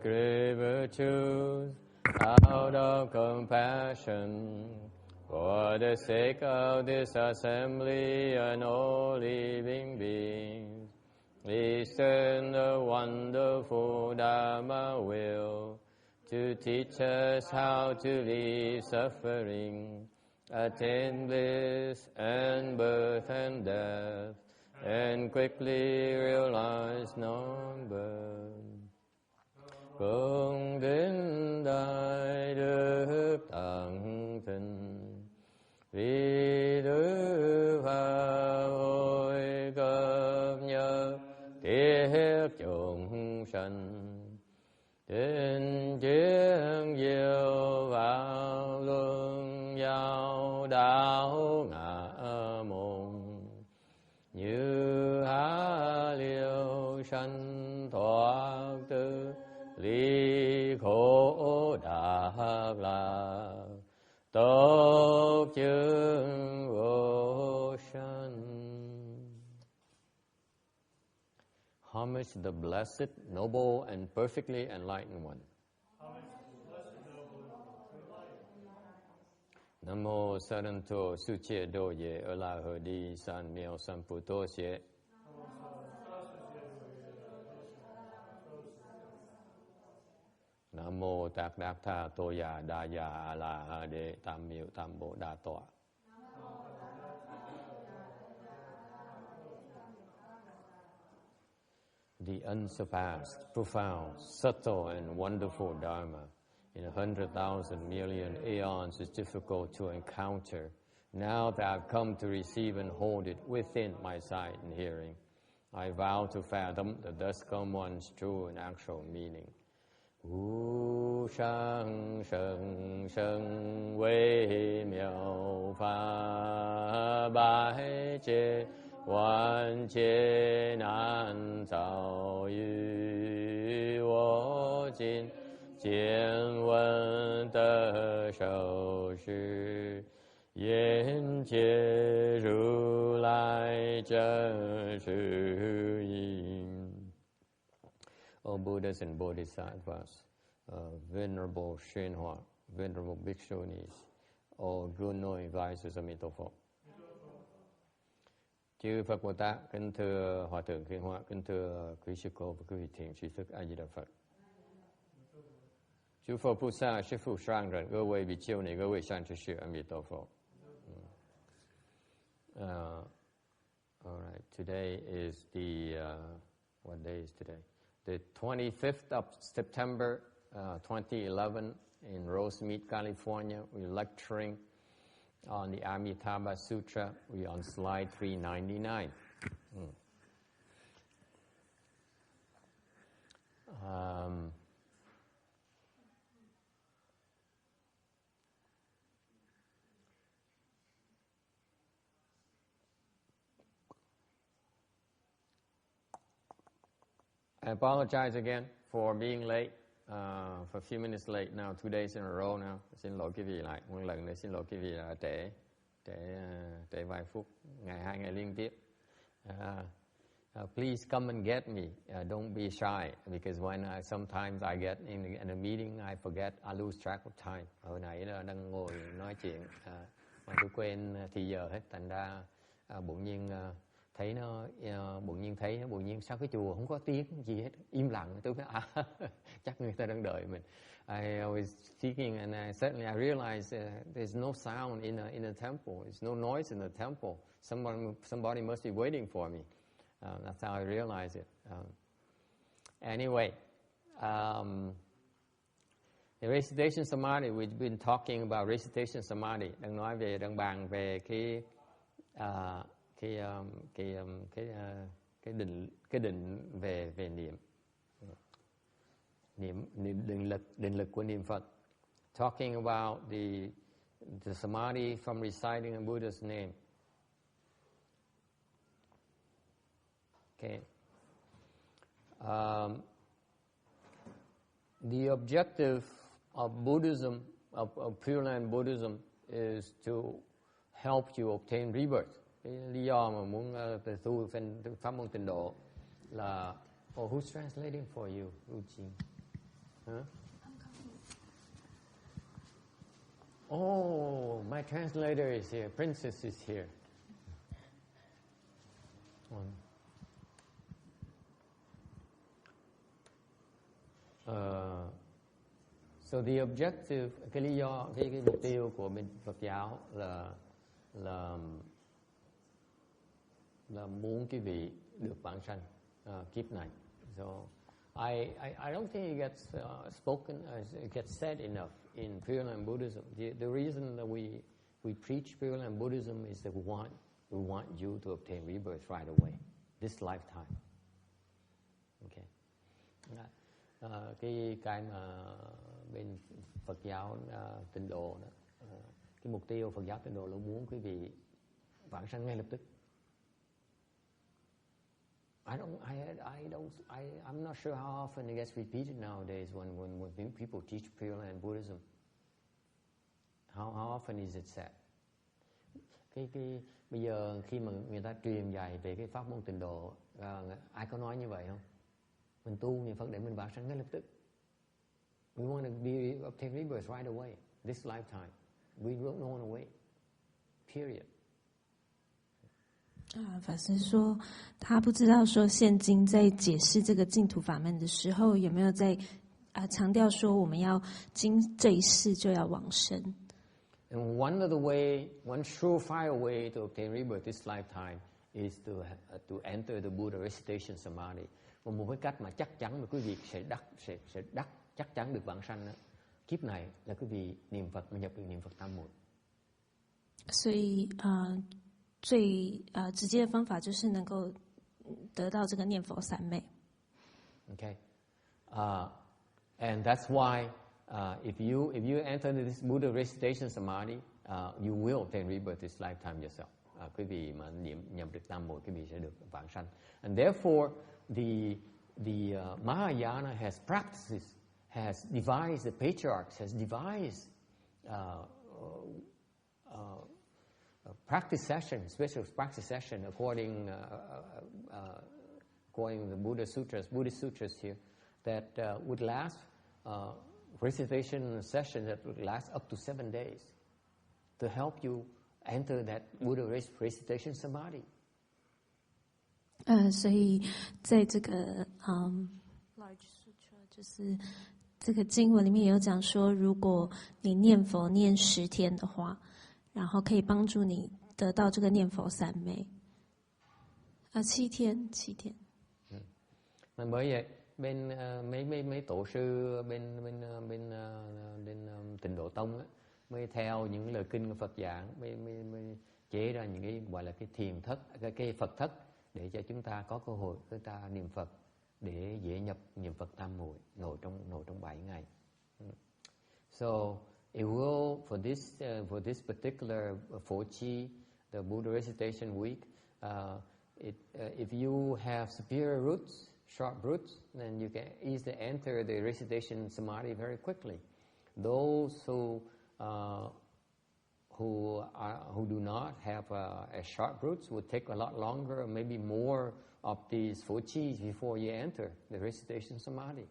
great virtues out of compassion for the sake of this assembly and all living beings. Listen the wonderful Dharma will to teach us how to leave suffering, attain bliss and birth and death, and quickly realize non-birth. Cùng đến đại đức tạng thịnh, vì đức pháp hội cập nhật thiết chúng sanh, trên chiến diệu vào luân giao đạo ngã môn, như há liêu sanh thoát tư ly khổ đắc lạc, tốt chứng vô sanh. Homage to the blessed, noble, and perfectly enlightened one. Namo Saranto Suche Doye Ola Hodi San Mio Samputo Xie. Namo Tạc Đạc Tha Toya Daya Ala Hade Tam Miệu Tam Bộ Đa Tọa. The unsurpassed, profound, subtle, and wonderful Dharma in 100,000 million aeons is difficult to encounter. Now that I've come to receive and hold it within my sight and hearing, I vow to fathom the thus come one's true and actual meaning. Wu shang sheng sheng wei miao fa bai che wan che nan zao yu wo jin jian wen de shou shi yan jie ru lai zhen shi yin. O Buddhas and Bodhisattvas, Venerable Shenhua, Venerable Bhikshunis, all good knowing advisors of Amitabha. Chư Phật Bồ Tát, kính thưa Hòa Thượng Thiên Hoa, kính thưa quý sư cô và quý vị thiện tri thức A Di Đà Phật. 诸佛菩萨是父上人，各位比丘尼，各位善知识，阿弥陀佛。All right, today is the what day is today? The 25th of September, 2011, in Rosemead, California. We're lecturing on the Amitabha Sutra. We're on slide 399. I apologize again for being late, for a few minutes late now, 2 days in a row now. Xin lỗi quý vị lại, một lần nữa xin lỗi quý vị là trễ vài phút, hai ngày liên tiếp. Please come and get me. Don't be shy, because sometimes I get in a meeting, I forget, I lose track of time. Hồi nãy là đang ngồi nói chuyện mà tôi quên thì giờ hết, thành ra bỗng nhiên thấy nó bỗng nhiên sao cái chùa không có tiếng gì hết, im lặng. Tôi nói chắc người ta đang đợi mình. I was speaking and I realized there's no sound in the temple. There's no noise in the temple. Somebody must be waiting for me. That's how I realized it. Anyway, the recitation samadhi, we've been talking about recitation samadhi. Đang bàn về cái định về định lực của niệm Phật. Talking about the samadhi from reciting a Buddha's name. Okay. The objective of Buddhism, of Pureland Buddhism, is to help you obtain rebirth. Cái lý do mà muốn tu pháp môn tịnh độ là who's translating for you, Ujin? Huh? Oh, my translator is here. Princess is here. So the objective, cái lý do, cái mục tiêu của bên Phật giáo là muốn quý vị được vãng sanh kiếp này. So I don't think it gets spoken, it gets said enough in Pureland Buddhism. The reason that we preach Pureland Buddhism is that we want you to obtain rebirth right away, this lifetime. Okay. Cái mà bên Phật giáo Tịnh độ đó, cái mục tiêu Phật giáo Tịnh độ là muốn quý vị vãng sanh ngay lập tức. I'm not sure how often it gets repeated nowadays when people teach Pureland Buddhism. How often is it said? Bây giờ khi mà người ta truyền dạy về cái pháp môn Tịnh độ, ai có nói như vậy không? Mình tu niệm Phật để mình vãng sanh ngay lập tức. We want to obtain rebirth right away, this lifetime. We don't want to wait. Period. 法师说，他不知道说现今在解释这个净土法门的时候，有没有在强调说我们要今这一世就要往生。And one surefire way to obtain rebirth this lifetime is to enter the Buddha recitation samadhi. Một cái cách mà chắc chắn mà quý vị sẽ chắc chắn được vãng sanh đó, kiếp này là quý vị niệm Phật mà nhập được niệm Phật tam muội. 所以最直接的方法就是能够得到这个念佛三昧。Okay, and that's why if you enter this Buddha recitation samadhi, you will obtain rebirth this lifetime yourself. Quý vị mà nhập được tam muội, quý vị sẽ được vãng sanh. And therefore, the Mahayana has devised, the patriarchs has devised practice session, special practice session according to the Buddhist sutras here, that would last recitation session that would last up to 7 days to help you enter that Buddha recitation samadhi. 所以在这个large sutra 就是这个经文里面有讲说，如果你念佛念10天的话，然后可以帮助你得到这个念佛三昧。7天。Mà bởi vậy bên mấy tổ sư bên Tịnh độ tông á, mới theo những lời kinh của Phật giảng, mới chế ra những cái gọi là cái thiền thất, cái Phật thất, để cho chúng ta có cơ hội chúng ta niệm Phật để dễ nhập niệm Phật tam muội nội trong 7 ngày. So it will for this particular Phổ Chi, the Buddha recitation week, if you have superior roots, sharp roots, then you can easily enter the recitation samadhi very quickly. Those who do not have a sharp roots would take a lot longer, maybe more of these Phổ Chis before you enter the recitation samadhi.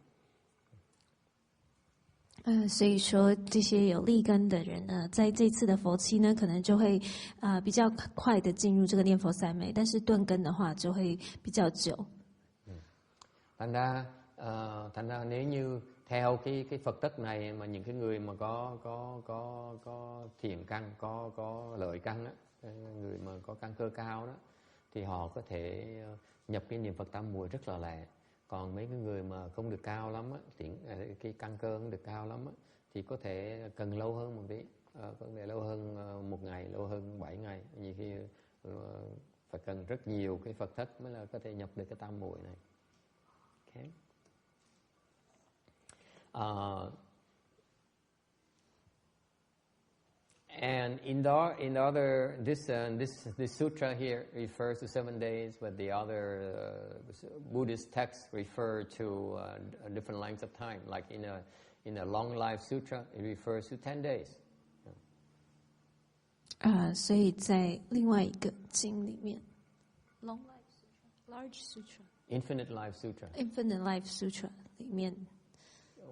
所以说这些有利根的人呢，在这次的佛期呢，可能就会比较快的进入这个念佛三昧，但是钝根的话就会比较久。Thành ra nếu như theo cái Phật tất này mà những cái người mà có thiền căn, có lợi căn á, người mà có căn cơ cao đó, thì họ có thể nhập cái niệm Phật tam muội rất là lẹ. Còn mấy cái người mà không được cao lắm á, cái căn cơ không được cao lắm á, thì có thể cần lâu hơn một tí, có thể lâu hơn 1 ngày, lâu hơn 7 ngày. Nhiều khi phải cần rất nhiều cái Phật thất mới là có thể nhập được cái tam muội này. Okay. And this sutra here refers to 7 days, but the other Buddhist texts refer to different lengths of time. Like in a long life sutra, it refers to 10 days. 所以在另外一个经里面 ，Long Life Sutra, Large Sutra, Infinite Life Sutra 里面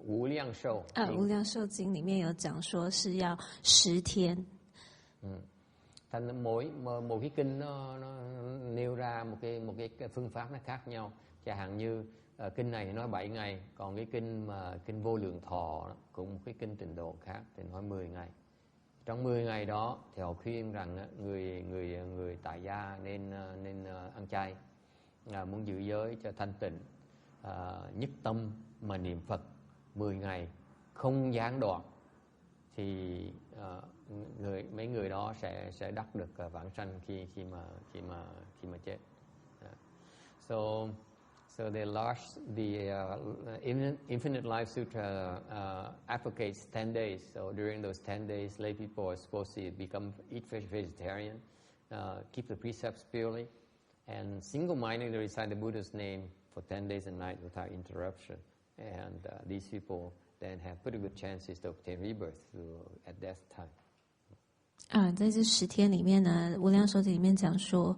无量寿无量寿经里面有讲说是要10天。Thành mỗi cái kinh nó nêu ra một cái phương pháp nó khác nhau. Chẳng hạn như kinh này nói 7 ngày, còn cái kinh vô lượng thọ cũng một cái kinh trình độ khác thì nói 10 ngày. Trong 10 ngày đó thì họ khuyên rằng người tại gia nên ăn chay, muốn giữ giới cho thanh tịnh, nhất tâm mà niệm Phật 10 ngày không gián đoạn thì mấy người đó sẽ đắc được vãng sanh khi mà chết. So the Infinite Life Sutra advocates 10 days. So during those 10 days, lay people are supposed to eat vegetarian, keep the precepts purely, and single-mindedly recite the Buddha's name for 10 days and nights without interruption. And these people then have pretty good chances to obtain rebirth at death time. 在这10天里面呢，无量寿经里面讲说，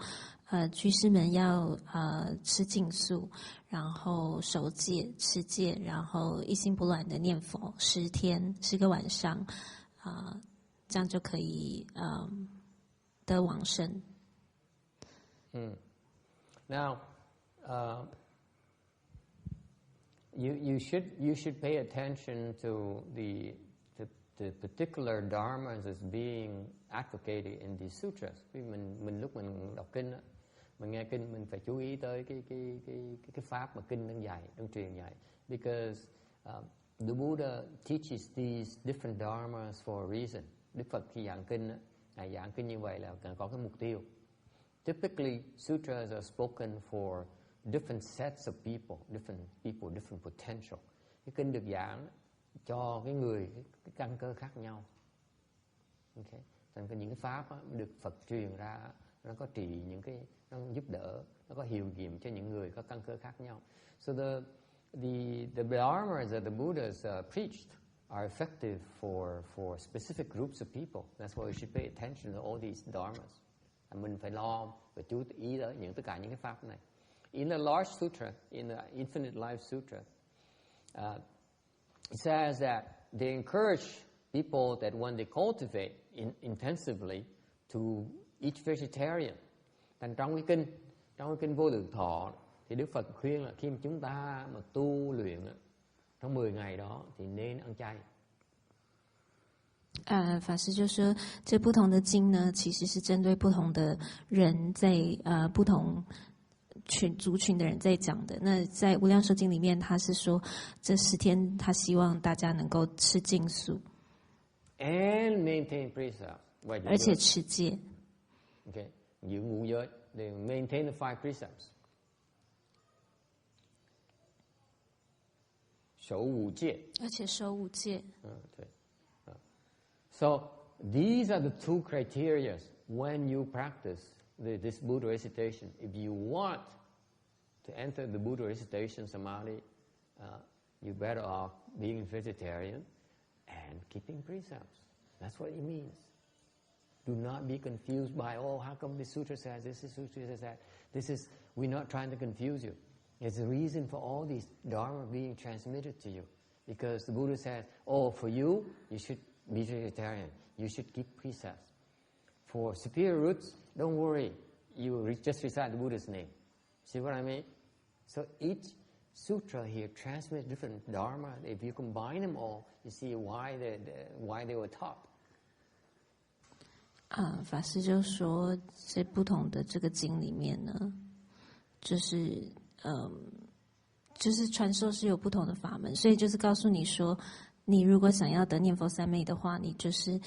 居士们要吃净素，然后守戒、持戒，然后一心不乱的念佛10天10个晚上，这样就可以得往生。Now, you should pay attention to the particular dharmas as being advocated in these sutras. Vì mình lúc mình đọc kinh, mình nghe kinh, mình phải chú ý tới cái pháp mà kinh đang dạy, đang truyền dạy. Because the Buddha teaches these different dharmas for a reason. Đức Phật khi giảng kinh, ngài giảng kinh như vậy là có cái mục tiêu. Typically, sutras are spoken for different sets of people, different potential. Cái kinh được giảng cho cái người cái căn cơ khác nhau. Okay. Thành những cái pháp á, được Phật truyền ra, nó có trị những cái, nó giúp đỡ, nó có hiệu nghiệm cho những người có căn cơ khác nhau. So the dharmas that the Buddhas preached are effective for specific groups of people. That's why we should pay attention to all these dharmas. Mình phải lo và chú ý tới tất cả những cái pháp này. In the large sutra, in the Infinite Life Sutra, it says that they encourage people that when they cultivate intensively to eat vegetarian. Thành trong cái kinh vô lượng thọ thì Đức Phật khuyên là khi mà chúng ta mà tu luyện trong 10 ngày đó thì nên ăn chay. 法师就说，这不同的经呢，其实是针对不同的人在不同族群的人在讲的。那在无量寿经里面，他是说这10天，他希望大家能够吃净素 and maintain precept， 而且持戒。Okay， giữ ngũ giới, they maintain the 5 precepts， 守五戒，而且守五戒。对。So these are the 2 criteria when you practice this Buddha recitation. If you want to enter the Buddha recitation samadhi, you better off being vegetarian and keeping precepts. That's what it means. Do not be confused by, how come this sutra says this sutra says that. We're not trying to confuse you. There's a reason for all these dharma being transmitted to you. Because the Buddha says, for you should be vegetarian. You should keep precepts. For superior roots, don't worry. You just recite the Buddha's name. See what I mean? So each sutra here transmits different dharma. If you combine them all, you see why they were taught. 法师就说，在不同的这个经里面呢，就是传授是有不同的法门，所以就是告诉你说，你如果想要得念佛三昧的话，你就是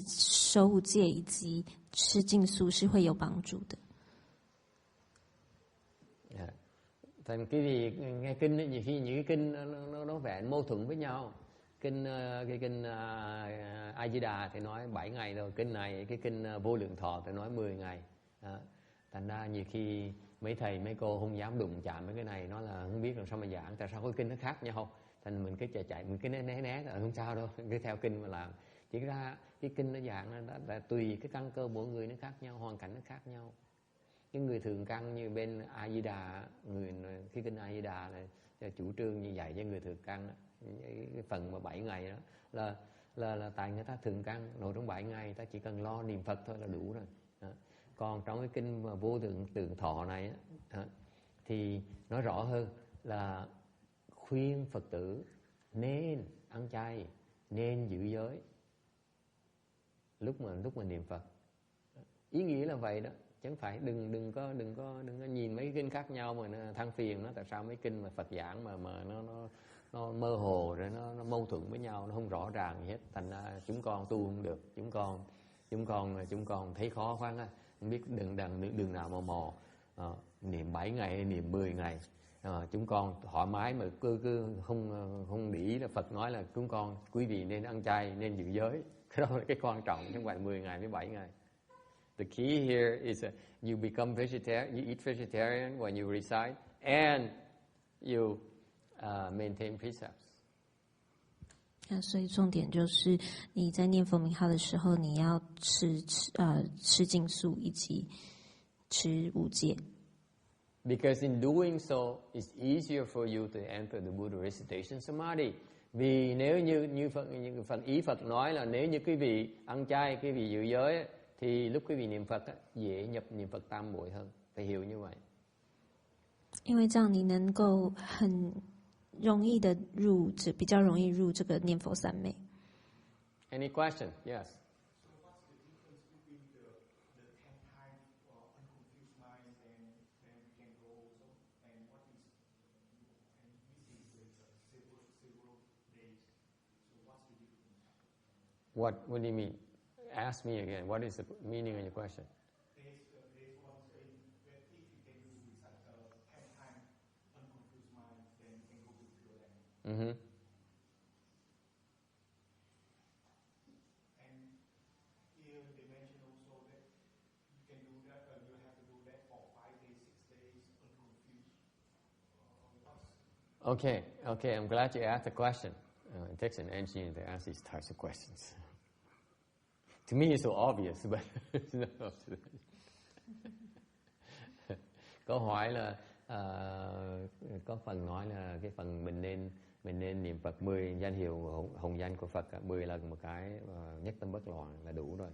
守五戒以及吃净素是会有帮助的。Thành cái gì nghe kinh ấy, nhiều khi những cái kinh nó vẻ mâu thuẫn với nhau. Cái kinh A Di Đà thì nói 7 ngày rồi, kinh này cái kinh vô lượng thọ thì nói 10 ngày. Thành ra nhiều khi mấy thầy mấy cô không dám đụng chạm với cái này, nói là không biết làm sao mà giảng, tại sao cái kinh nó khác nhau. Thành mình cứ chạy mình cứ né rồi không sao đâu, cứ theo kinh mà làm. Chỉ ra cái kinh nó giảng là tùy cái căn cơ mỗi người nó khác nhau, hoàn cảnh nó khác nhau. Cái người thường căn như bên A Di Đà, cái kinh A Di Đà là chủ trương như vậy với người thường căn, cái phần mà 7 ngày đó là tại người ta thường căn nội trong 7 ngày, ta chỉ cần lo niệm Phật thôi là đủ rồi. Còn trong cái kinh mà vô tượng thọ này thì nói rõ hơn là khuyên Phật tử nên ăn chay, nên giữ giới lúc mà niệm Phật. Ý nghĩa là vậy đó, chẳng phải đừng có nhìn mấy cái kinh khác nhau mà nó than phiền nó tại sao mấy kinh mà Phật giảng mà nó mơ hồ rồi nó mâu thuẫn với nhau, nó không rõ ràng gì hết, thành ra chúng con tu không được, chúng con thấy khó quá á, không biết đường nào mà mò niệm 7 ngày hay niệm 10 ngày. Chúng con thoải mái mà cứ không để ý là Phật nói là chúng con quý vị nên ăn chay, nên giữ giới. Cái đó là cái quan trọng, chứ không phải 10 ngày với 7 ngày. The key here is you become vegetarian, you eat vegetarian when you recite, and you maintain precepts. 所以重点就是你在念佛名号的时候，你要吃净素以及持五戒。Because in doing so, it's easier for you to enter the Buddha recitation samadhi. Vì nếu như ý Phật nói là nếu như quý vị ăn chay, quý vị giữ giới thì lúc quý vị niệm Phật dễ nhập niệm Phật tam muội hơn. Phải hiểu như vậy. 因为这样你能够很容易的比较容易入这个念佛三昧。Any question? Yes. What do you mean? Ask me again. What is the meaning of your question? There's one saying that if you can do such 10 times unconfused mind, then you can go to Pureland. Mm-hmm. And here they mention also that you can do that, you have to do that for 5 days, 6 days, unconfused. Okay. I'm glad you asked the question. It takes an engineer to ask these types of questions. To me, it's so obvious, but it's not. Câu hỏi là có phần nói là cái phần mình nên niệm Phật 10 danh hiệu hồng danh của Phật 10 lần một cái nhất tâm bất loạn là đủ rồi.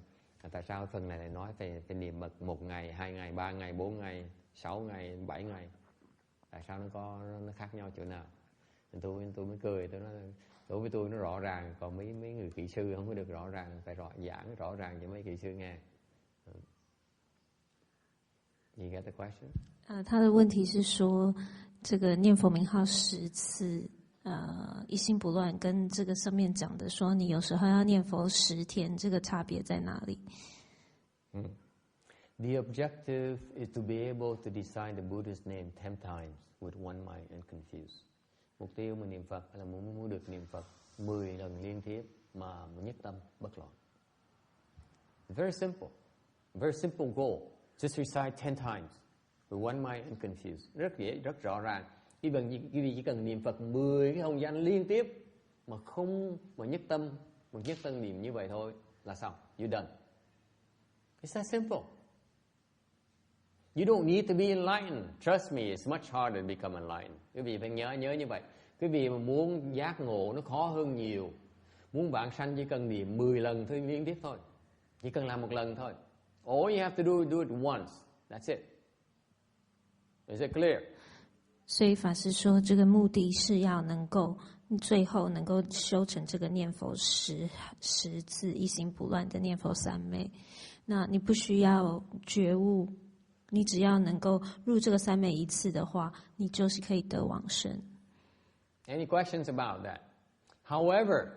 Tại sao phần này lại nói phải niệm Phật 1 ngày, 2 ngày, 3 ngày, 4 ngày, 6 ngày, 7 ngày? Tại sao nó khác nhau chỗ nào? Tôi mới cười, tôi nói đối với tôi nó rõ ràng, còn mấy người kỹ sư không có được rõ ràng, phải giảng rõ ràng cho mấy kỹ sư nghe. You get the question? 他的问题是说，这个念佛名号10次，一心不乱，跟这个上面讲的说，你有时候要念佛10天，这个差别在哪里？The objective is to be able to decide the Buddha's name 10 times with one mind unconfused. Mục tiêu mà niệm Phật là muốn được niệm Phật 10 lần liên tiếp mà nhất tâm bất loạn. Very simple goal. Just recite 10 times with one mind unconfused. Rất dễ, rất rõ ràng. Quý vị chỉ cần niệm Phật 10 cái hồng danh liên tiếp mà nhất tâm niệm như vậy thôi là xong. You done. It's that simple. You don't need to be enlightened. Trust me, it's much harder to become enlightened. Quý vị phải nhớ như vậy. Quý vị mà muốn giác ngộ nó khó hơn nhiều. Muốn vãng sanh chỉ cần niệm 10 lần thôi liên tiếp thôi. Chỉ cần làm 1 lần thôi. All you have to do it once. That's it. Is it clear? 所以法师说，这个目的是要能够最后能够修成这个念佛10次一心不乱的念佛三昧。那你不需要觉悟。你只要能够入这个三昧1次的话，你就是可以得往生。Any questions about that? However,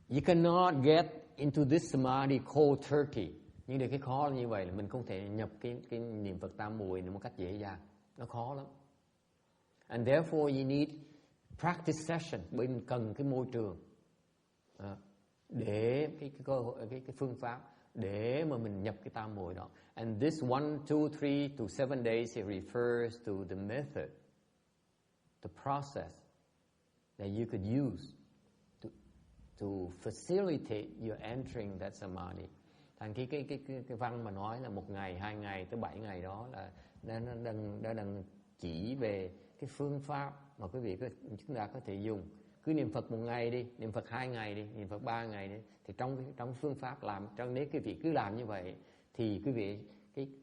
you cannot get into this samadhi cold turkey. Nhưng điều cái khó như vậy là mình không thể nhập cái niệm Phật tam muội một cách dễ dàng. Nó khó lắm. And therefore you need practice session. Bởi mình cần cái môi trường để cái phương pháp để mà mình nhập cái tam muội đó. And this 1, 2, 3 to 7 days it refers to the method, the process that you could use to facilitate your entering that samadhi. Thành cái văn mà nói là 1 ngày, 2 ngày tới 7 ngày đó là đã chỉ về cái phương pháp mà quý vị chúng ta có thể dùng. Cứ niệm Phật 1 ngày đi, niệm Phật 2 ngày đi, niệm Phật 3 ngày đi. Thì trong phương pháp làm, nếu quý vị cứ làm như vậy thì quý vị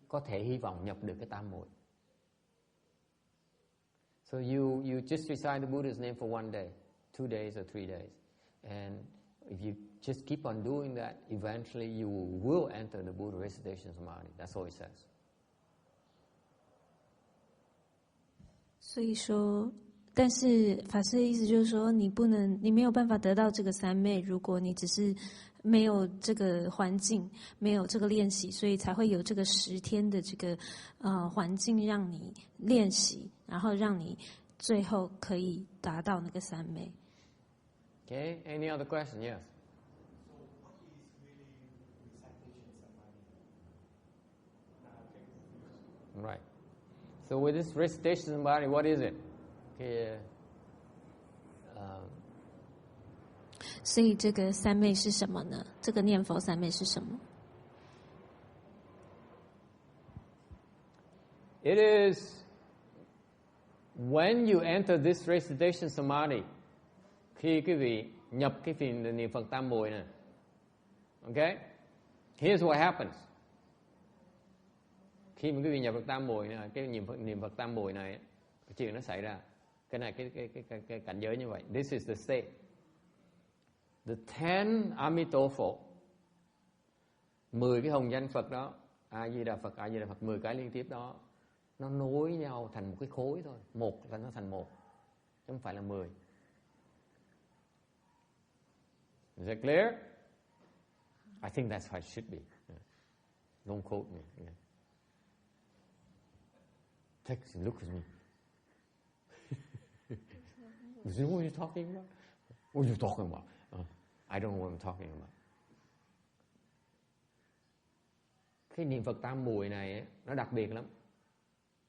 có thể hy vọng nhập được cái tam muội. So you just recite the Buddha's name for 1 day, 2 days or 3 days. And if you just keep on doing that, eventually you will enter the Buddha recitation samadhi. That's all it says. 所以说，但是法师的意思就是说，你没有办法得到这个三昧，如果你只是没有这个环境，没有这个练习，所以才会有这个10天的这个环境让你练习，然后让你最后可以达到那个三昧。Okay, any other question? Yes. So what is really recitation samadhi? Right. So with this recitation samadhi, what is it? Okay. 所以这个三昧是什么呢？这个念佛三昧是什么？ It is when you enter this recitation samadhi, khi quý vị nhập cái phiền niệm Phật tam muội này. Okay? Here's what happens. Khi mà quý vị nhập được tam muội này, cái niệm Phật tam muội này, cái chuyện nó xảy ra. Cái này cái cảnh giới như vậy. This is the state. The 10 Amitabha, 10 cái hồng danh Phật đó, A Di Đà Phật, A Di Đà Phật, 10 cái liên tiếp đó, nó nối nhau thành một cái khối thôi. Một là nó thành một, chứ không phải là 10. Is that clear? I think that's how it should be. Don't quote me. Take a look at me. You know what you're talking about? What are you talking about? I don't know what I'm talking about. Cái niệm Phật tam muội này ấy, nó đặc biệt lắm.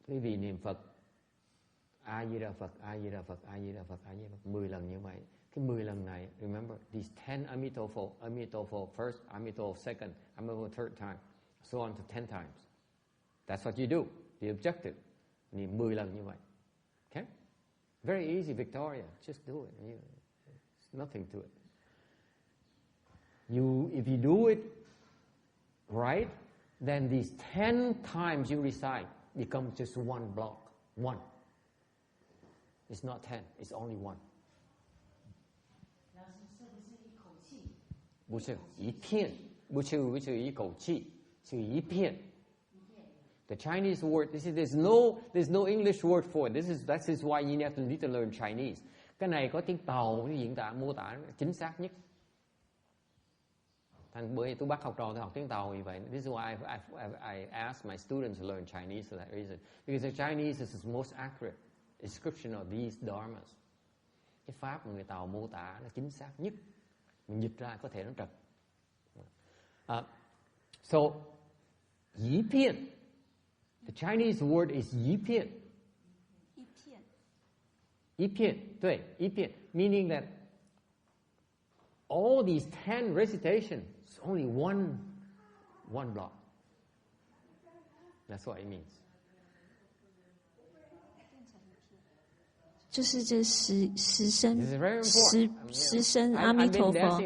Quý vị niệm Phật A Di Đà Phật, A Di Đà Phật, A Di Đà Phật, A Di Đà Phật 10 lần như vậy. Cái 10 lần này, remember these 10 Amitabha, Amitabha first, Amitabha second, Amitabha third time, so on to 10 times. That's what you do. The objective. Niệm 10 lần như vậy. Okay? Very easy, Victoria. Just do it. There's nothing to it. If you do it right, then these 10 times you recite becomes just one block. One. It's not 10. It's only one. 不是一片，不是一口气，是一片。The Chinese word, there's no English word for it. That is why you need to learn Chinese. Cái này có tiếng Tàu diễn tả mô tả chính xác nhất. Thành bữa tôi bắt học trò tôi học tiếng Tàu như vậy. This is why I ask my students to learn Chinese for that reason. Because the Chinese is the most accurate description of these dharmas. Cái pháp mà người Tàu mô tả nó chính xác nhất. Mình dịch ra có thể nó trật. So, 一片. The Chinese word is 一片. 一片, 对, 一片, meaning that all these 10 recitations is only one block. That's what it means. 就是这十声阿弥陀佛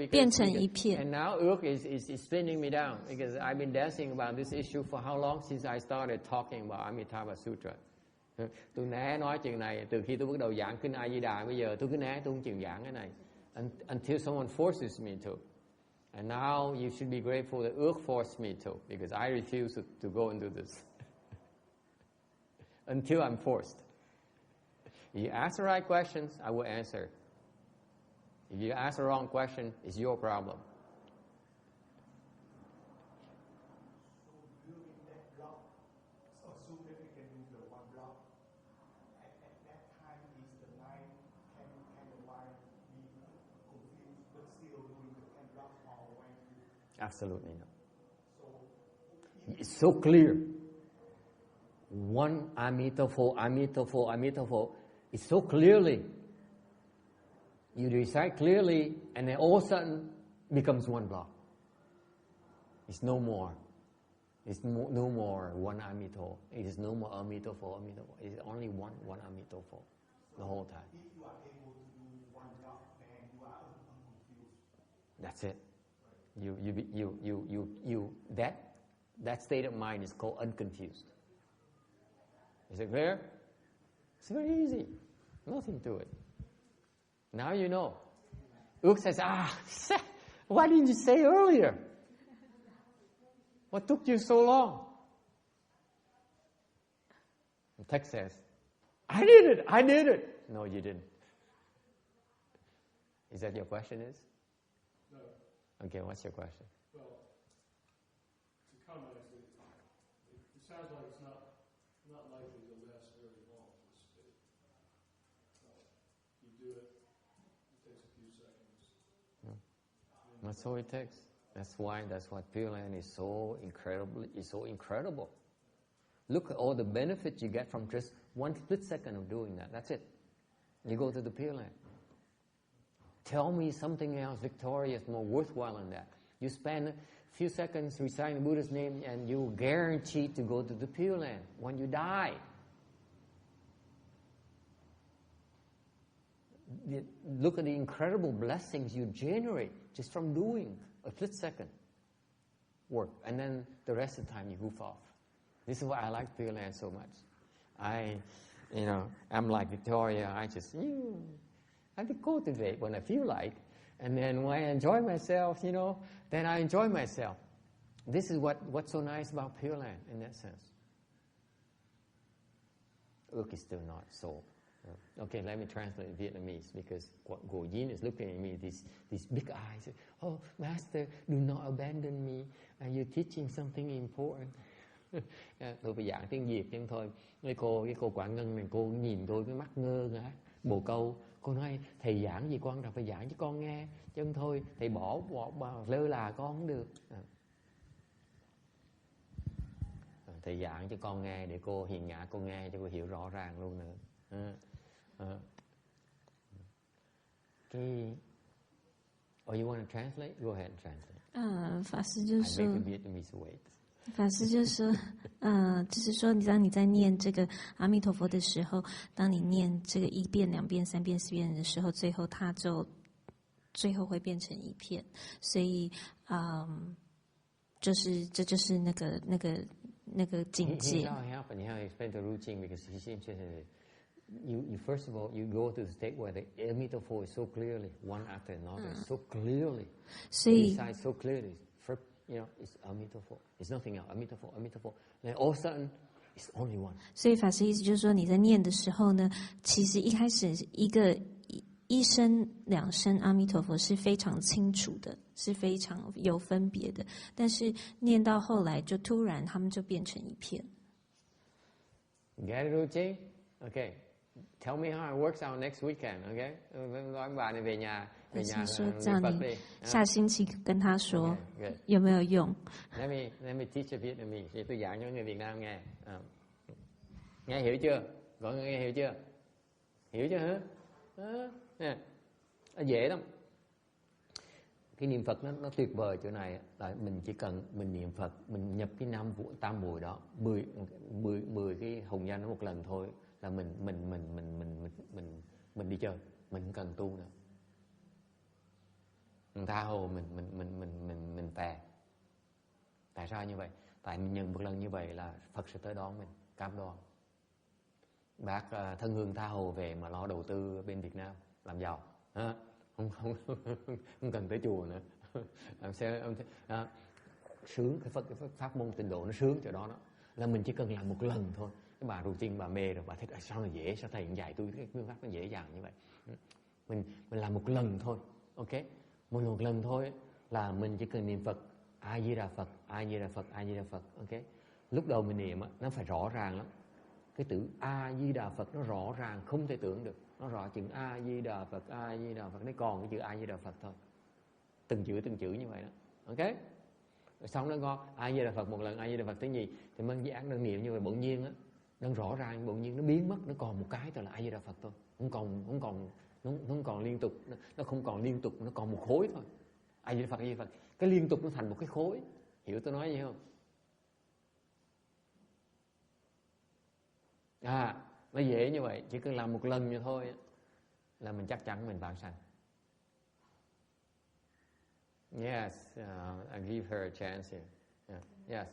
变成一片。 And now Ước is spinning me down because I've been dancing about this issue for how long since I started talking about Amitabha Sutra. Tôi né nói chuyện này từ khi tôi bắt đầu giảng kinh A Di Đà, bây giờ tôi cứ né, tôi không chịu giảng cái này until someone forces me to. And now you should be grateful that Ước forced me to, because I refuse to go into this until I'm forced. If you ask the right questions, I will answer. If you ask the wrong question, it's your problem. So during that block, assume that we can do the one block. At that time, is the mind can the mind be confused but still doing the 10 blocks or when you... Absolutely not. So it's so clear. One Amitabha. It's so clearly. You recite clearly, and then all of a sudden becomes one block. It's no more. It's no more one Amitabha. It is no more Amitabha. It is only one Amitabha the whole time. If you are able to do one job, then you are unconfused. That's it. That state of mind is called unconfused. Is it clear? It's very easy. Nothing to it. Now you know. Ước says, why didn't you say earlier? What took you so long? The text says, I did it. No, you didn't. Is that your question is? No. Okay, what's your question? Well, to comment, it sounds like it's not likely to last very long, this state. You do it takes a few seconds. That's all it takes. That's why Pureland is so incredible. Look at all the benefits you get from just one split second of doing that. That's it. You go to the Pureland. Tell me something else victorious, more worthwhile than that. You spend a few seconds reciting the Buddha's name and you're guaranteed to go to the Pureland when you die. Look at the incredible blessings you generate just from doing a split second work, and then the rest of the time you goof off. This is why I like Pureland so much. I'm like Victoria. I just cultivate when I feel like, and then when I enjoy myself, then I enjoy myself. This is what's so nice about Pureland in that sense. Ước is still not so. Okay, let me translate in Vietnamese because Go Yin is looking at me, these big eyes. Oh, Master, do not abandon me. You're teaching something important. Tôi phải giảng tiếng Việt nhưng thôi. Cái cô Quảng Ngân này, cô nhìn tôi với mắt ngơ ngác, bồ câu. Cô nói, thầy giảng gì con, phải giảng cho con nghe. Chứ không thôi, thầy bỏ lơ là con không được. Thầy giảng cho con nghe để cô hiền nhã, cô nghe cho cô hiểu rõ ràng luôn nữa. You want to translate? Go ahead and translate. 法师就说 I make the Vietnamese wait. 法师就说，就是说，当你在念这个阿弥陀佛的时候，当你念这个1遍、2遍、3遍、4遍的时候，最后它就最后会变成一片。所以，这就是那个境界。He explained the routine because he seems to say, you first of all you go to the state where the Amitabha is so clearly one after another, so clearly, so clearly. First, it's Amitabha. It's nothing else. Amitabha. Then all of a sudden, it's only one. 所以法师意思就是说，你在念的时候呢，其实一开始一声2声阿弥陀佛是非常清楚的，是非常有分别的。但是念到后来，就突然他们就变成一片。Get it, routine? Okay. Tell me how it works out next weekend, okay? Nói bà này về nhà 说这样你下星期跟他说 有没有用 Let me teach a Vietnamese. Tôi giảng cho người Việt Nam nghe. Nghe hiểu chưa? Gọi nghe hiểu chưa? Hiểu chưa hả? Nó dễ lắm. Cái niệm Phật nó tuyệt vời chỗ này là mình chỉ cần mình niệm Phật, mình nhập cái tam muội đó, 10 cái hồng danh đó một lần thôi là mình đi chơi, mình không cần tu nữa. Mình tha hồ mình phè. Tại sao như vậy? Tại mình nhận một lần như vậy là Phật sẽ tới đón mình, cam đoan. Bác thân hương tha hồ về mà lo đầu tư bên Việt Nam làm giàu, không cần tới chùa nữa. Sướng cái pháp môn tịnh độ nó sướng chỗ đó là mình chỉ cần làm một lần thôi. Cái bà routine bà mê rồi, bà thấy sao nó dễ, sao thầy dạy tôi cái phương pháp nó dễ dàng như vậy. Mình làm một lần thôi, ok? Một lần thôi là mình chỉ cần niệm Phật, A Di Đà Phật, A Di Đà Phật, A Di Đà Phật, ok? Lúc đầu mình niệm nó phải rõ ràng lắm. Cái chữ A Di Đà Phật nó rõ ràng không thể tưởng được. Nó rõ chữ A Di Đà Phật, A Di Đà Phật, nó còn cái chữ A Di Đà Phật thôi. Từng chữ như vậy đó, ok? Rồi xong nó có A Di Đà Phật một lần, A Di Đà Phật thứ nhì thì mình giảng đơn niệm như vậy bỗng nhiên á, nó rõ ràng bỗng nhiên nó biến mất, nó còn một cái thôi là A Di Đà Phật thôi, không còn liên tục, nó không còn liên tục, nó còn một khối thôi. A Di Đà Phật, A Di Đà Phật, cái liên tục nó thành một cái khối, hiểu tôi nói gì không? Nó dễ như vậy, chỉ cần làm một lần như thôi là mình chắc chắn mình vãng sanh. Yes, I give her a chance here. Yeah. Yes.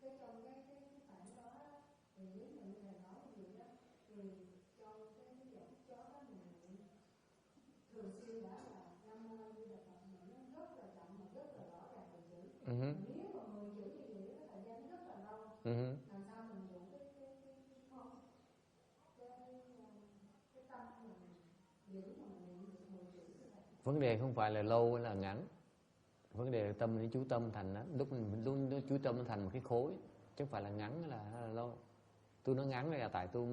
Cái trong cái khoảng đó thì nếu mình thầy nói gì đó thì trong cái giọng chó đó mình thường xuyên đã là Nam Mô A Di Đà Phật mà nó rất là chậm mà rất là rõ ràng từ chữ. Nếu mà 10 chữ như vậy cái thời gian rất là lâu. Làm sao mình đủ cái tâm mình giữ mà mình niệm được 10 chữ như vậy. Vấn đề không phải là lâu hay là ngắn. Vấn đề là tâm để chú tâm thành đó. Lúc mình luôn chú tâm thành một cái khối, chứ không phải là ngắn hay là lâu. Tôi nói ngắn là tại tôi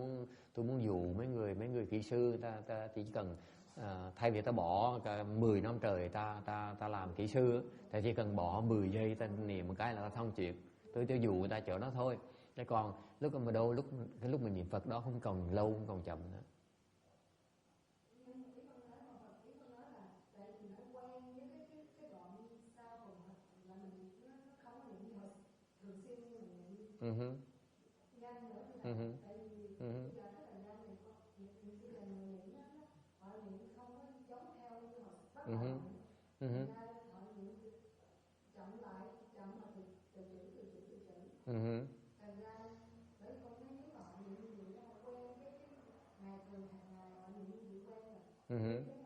muốn dụ mấy người kỹ sư ta chỉ cần thay vì ta bỏ cả 10 năm trời ta làm kỹ sư, ta chỉ cần bỏ 10 giây ta niệm một cái là ta thông chuyện. Tôi cho dụ người ta chỗ đó thôi. Chứ còn lúc mình niệm Phật đó không còn lâu, không còn chậm nữa. Thành ra bởi con thấy nếu mà họ niệm như vậy đó, họ quen cái ngày thường hàng ngày họ niệm như vậy quen rồi. Cái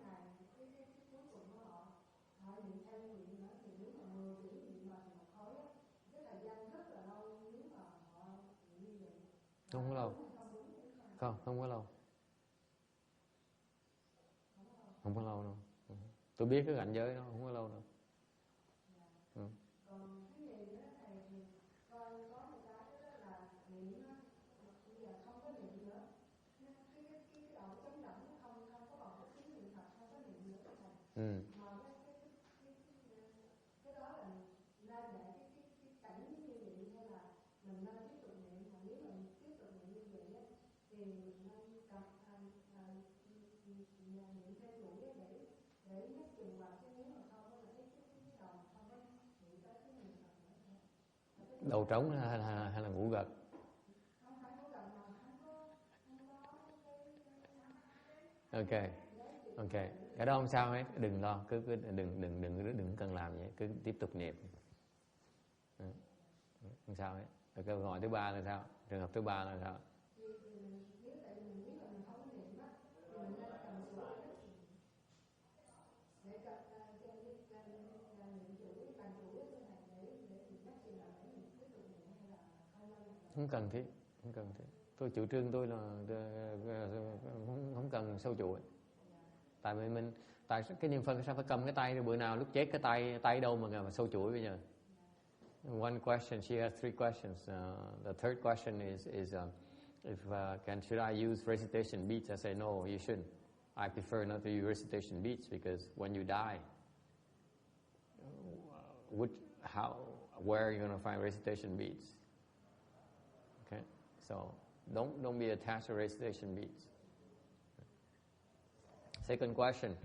ngày cái cuối cùng của họ niệm theo niệm nữa thì nếu mà 10 chữ niệm mà khối á, cái thời gian rất là lâu nếu mà họ niệm như vậy. Không có lâu. Không có lâu. Không có lâu đâu. Tôi biết cái cảnh giới đó không có lâu đâu. Còn cái gì đó thầy thì coi có một cái đó là niệm á, bây giờ không có niệm nữa. Cái đầu chống động nó không có bằng cái tiếng niệm Phật, không có niệm nữa thầy. Mà cái đó là nên để cái cảnh như vậy hay là mình nên tiếp tục niệm, mà nếu mình tiếp tục niệm như vậy á thì mình nên cầm niệm theo đuổi để nhắc chừng vào, chứ nếu mà không là cái đầu không có niệm tới cái niệm Phật nữa. Đầu trống hay là ngủ gật? Không phải ngủ gật mà không có Ok, cái đó không sao hết, đừng lo, cứ đừng cần làm vậy, cứ tiếp tục niệm. Không sao hết. Rồi câu hỏi thứ ba là sao? Trường hợp thứ ba là sao? Không cần thiết. Tôi chủ trương tôi là không cần sâu chuỗi. Tại vì tại cái niệm Phật sao phải cầm cái tay, bữa nào lúc chết cái tay đâu mà sâu chuỗi bây giờ. One question, she has 3 questions. The third question is should I use recitation beads? I say no, you shouldn't. I prefer not to use recitation beads because when you die, where are you going to find recitation beads? Okay, so don't be attached to recitation beads. Second question,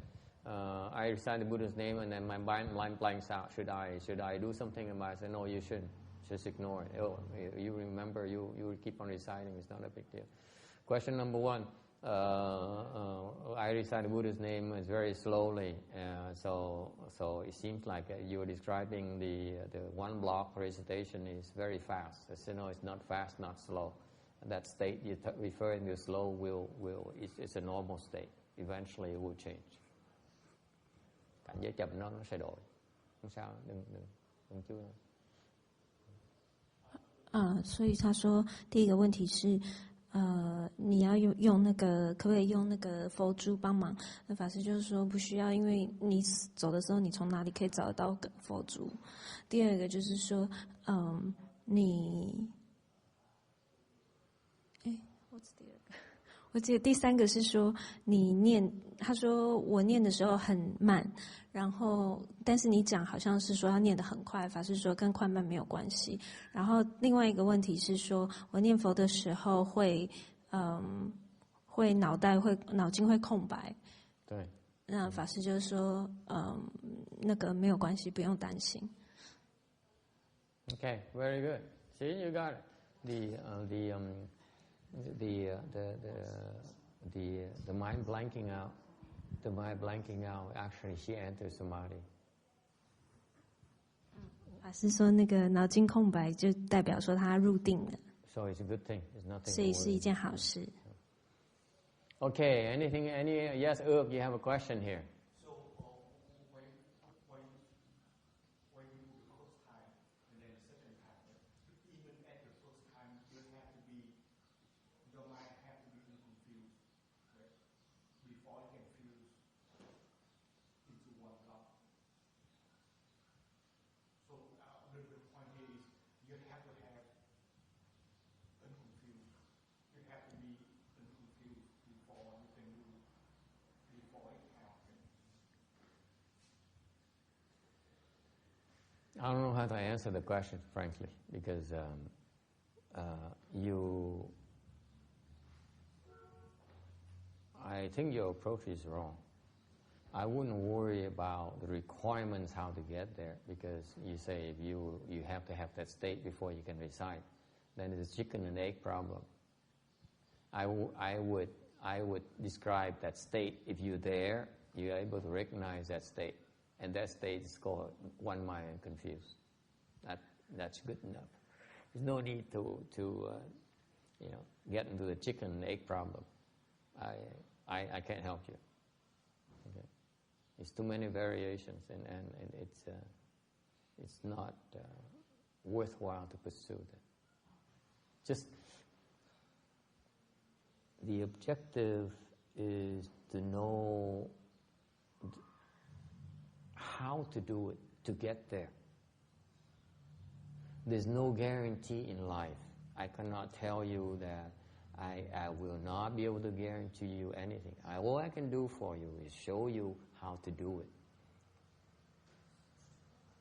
I recite the Buddha's name and then my mind blanks out. Should I do something about it? I say no, you shouldn't. Just ignore it. Oh, you remember, you keep on reciting. It's not a big deal. Question number 1. I recite the Buddha's name very slowly, so it seems like you're describing the one block recitation is very fast. I say no, it's not fast, not slow. That state you're referring to slow it's a normal state. Eventually it will change. Cảnh giới chậm nó sẽ đổi. Không sao, đừng chú意。所以他说第一个问题是你要用那个可不可以用那个佛珠帮忙？那法师就是说不需要，因为你走的时候你从哪里可以找得到佛珠？第二个就是说what's 第二个？我记得第3个是说你念，他说我念的时候很慢，然后但是你讲好像是说要念得很快，法师说跟快慢没有关系。然后另外一个问题是说我念佛的时候会脑筋会空白。对。那法师就说那个没有关系，不用担心。Okay, very good. See, you got it. The mind blanking out. The mind blanking out. Actually, she enters samadhi. 法师说那个脑筋空白就代表说他入定了。So it's a good thing. It's nothing. 所以是一件好事。Okay. Anything? Yes, you have a question here. So when you do the first time and then the second time, even at the first time, your mind have to be confused, right? Before it can fuse into one block. So the point here is you have to have unconfused. You have to be unconfused before you can do, before it happens. I don't know how to answer the question, frankly, because I think your approach is wrong. I wouldn't worry about the requirements how to get there, because you say if you have to have that state before you can recite, then it's a chicken and egg problem. I would describe that state. If you're there, you're able to recognize that state, and that state is called one mind and confused. That's good enough. There's no need to get into the chicken and egg problem. I can't help you. Okay. It's too many variations, and it's not worthwhile to pursue that. Just the objective is to know how to do it, to get there. There's no guarantee in life. I cannot tell you that I will not be able to guarantee you anything. All I can do for you is show you how to do it.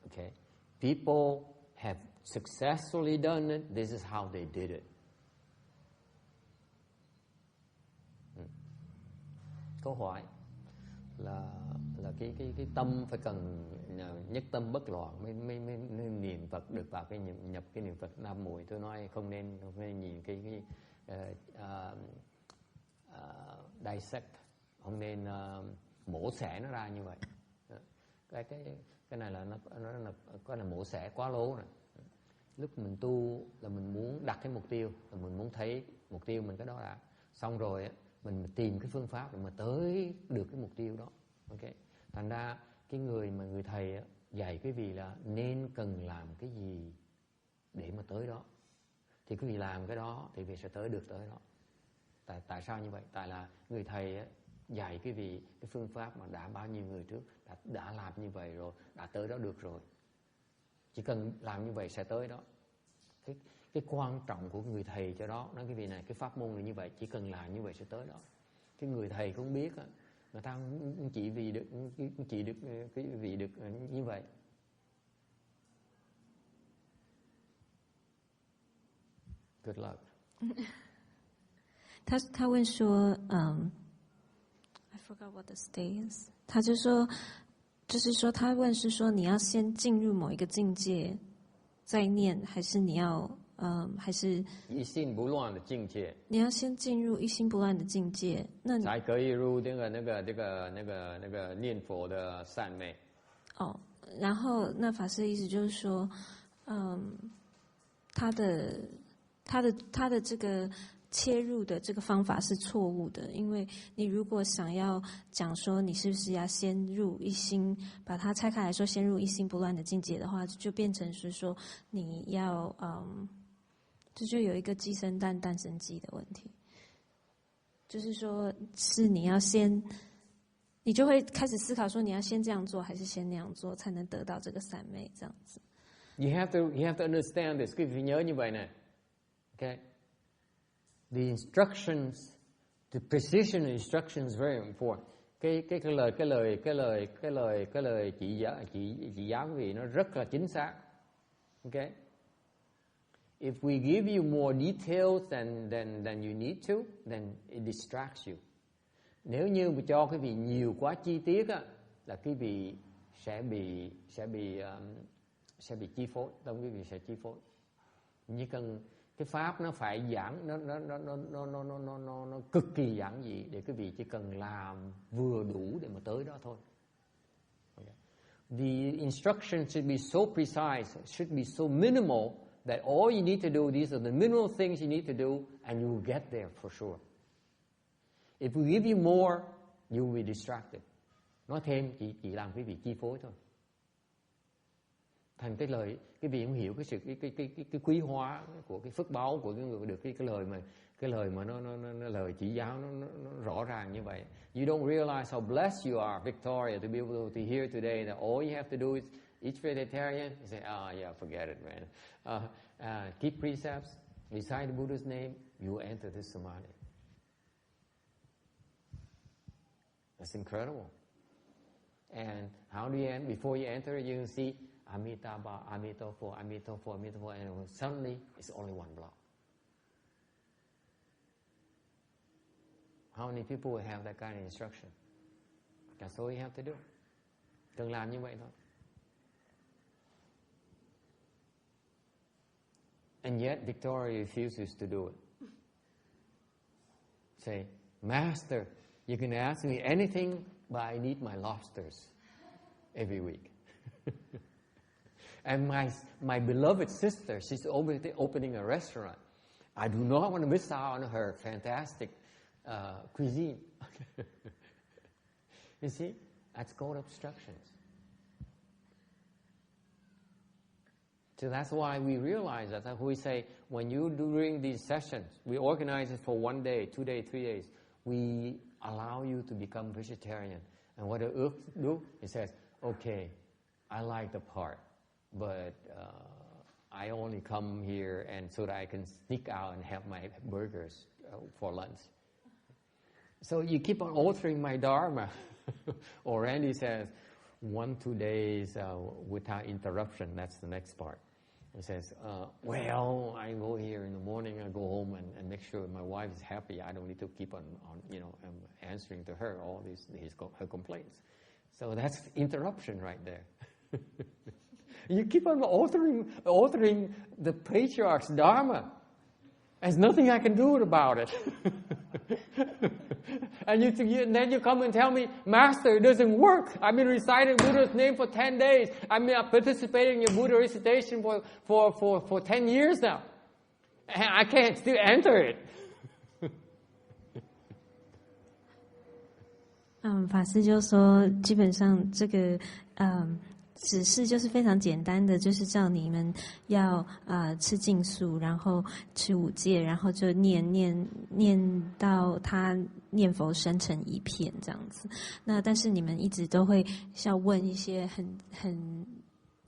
Okay? People have successfully done it. This is how they did it. Câu hỏi là cái tâm phải cần nhất tâm bất loạn mới niệm Phật được vào cái nhập cái niệm Phật năm mùi. Tôi nói không nên nhìn cái dissect, không nên mổ xẻ nó ra như vậy. Cái này là nó mổ xẻ quá lố rồi. Lúc mình tu là mình muốn đặt cái mục tiêu, là mình muốn thấy mục tiêu mình cái đó đã. Xong rồi mình tìm cái phương pháp để mà tới được cái mục tiêu đó. Okay. Thành ra cái người thầy dạy quý vị là nên cần làm cái gì để mà tới đó, thì quý vị làm cái đó thì quý vị sẽ tới được tới đó. Tại sao như vậy? Tại là người thầy dạy quý vị cái phương pháp mà đã bao nhiêu người trước đã làm như vậy rồi, đã tới đó được rồi. Chỉ cần làm như vậy sẽ tới đó. Cái quan trọng của người thầy cho đó, nói quý vị này, cái pháp môn là như vậy, chỉ cần làm như vậy sẽ tới đó. Cái người thầy không biết, người ta chỉ được cái vị được như vậy. Good luck. 他问说I forgot what the state is. 他就说，就是说他问是说你要先进入某一个境界再念，还是你要还是一心不乱的境界？你要先进入一心不乱的境界，那才可以入那个念佛的善昧。哦，然后那法师的意思就是说，他的这个切入的这个方法是错误的，因为你如果想要讲说你是不是要先入一心，把它拆开来说先入一心不乱的境界的话，就变成是说你要这就有一个鸡生蛋蛋生鸡的问题，就是说是你要先，你就会开始思考说你要先这样做还是先那样做才能得到这个三昧这样子。You have to understand this. Quý vị nhớ như vậy này. Okay. The instructions The precision instruction is very important. Cái lời chỉ giáo quý vị nó rất là chính xác. Okay? If we give you more details than you need to, then it distracts you. Nếu như mà cho quý vị nhiều quá chi tiết á, là quý vị sẽ bị chi phối, tâm quý vị sẽ chi phối. Như cần cái pháp nó phải giảng, nó cực kỳ giản dị để quý vị chỉ cần làm vừa đủ để mà tới đó thôi. Okay. The instruction should be so precise, should be so minimal that all you need to do, these are the minimal things you need to do, and you will get there for sure. If we give you more, you will be distracted. Nói thêm chỉ làm quý vị chi phối thôi. Thành cái lời quý vị không hiểu cái quý hóa của cái phước báu của cái người được cái lời mà nó lời chỉ giáo nó rõ ràng như vậy. You don't realize how blessed you are, Victoria, to be able to hear today that all you have to do is eat vegetarian. You say, yeah, forget it, man. Keep precepts, recite the Buddha's name, you enter this samadhi. That's incredible. And how do you enter? Before you enter, you can see Amitabha, Amitabha, Amitabha, Amitabha, and suddenly it's only one block. How many people will have that kind of instruction? That's all you have to do. Cần làm như vậy thôi. And yet Victoria refuses to do it. Say, Master, you can ask me anything, but I need my lobsters every week. And my beloved sister, she's opening a restaurant. I do not want to miss out on her fantastic cuisine. You see, that's called obstructions. So that's why we realize that we say, when you during these sessions, we organize it for 1 day, 2 days, 3 days, we allow you to become vegetarian. And what the do, it says, okay, I like the part, but I only come here and so that I can sneak out and have my burgers for lunch. So you keep on altering my dharma. Or Randy says, 1-2 days without interruption. That's the next part. He says, well, I go here in the morning, I go home and make sure my wife is happy. I don't need to keep on answering to her all her complaints. So that's interruption right there. You keep on altering the patriarch's dharma. There's nothing I can do about it. And then you come and tell me, Master, it doesn't work. I've been reciting Buddha's name for 10 days. I've been participating in Buddha recitation for 10 years now. And I can't still enter it. 法师就说，基本上这个指示就是非常简单的，就是叫你们要吃净素，然后吃5戒，然后就念到他念佛生成一片这样子。那但是你们一直都会要问一些很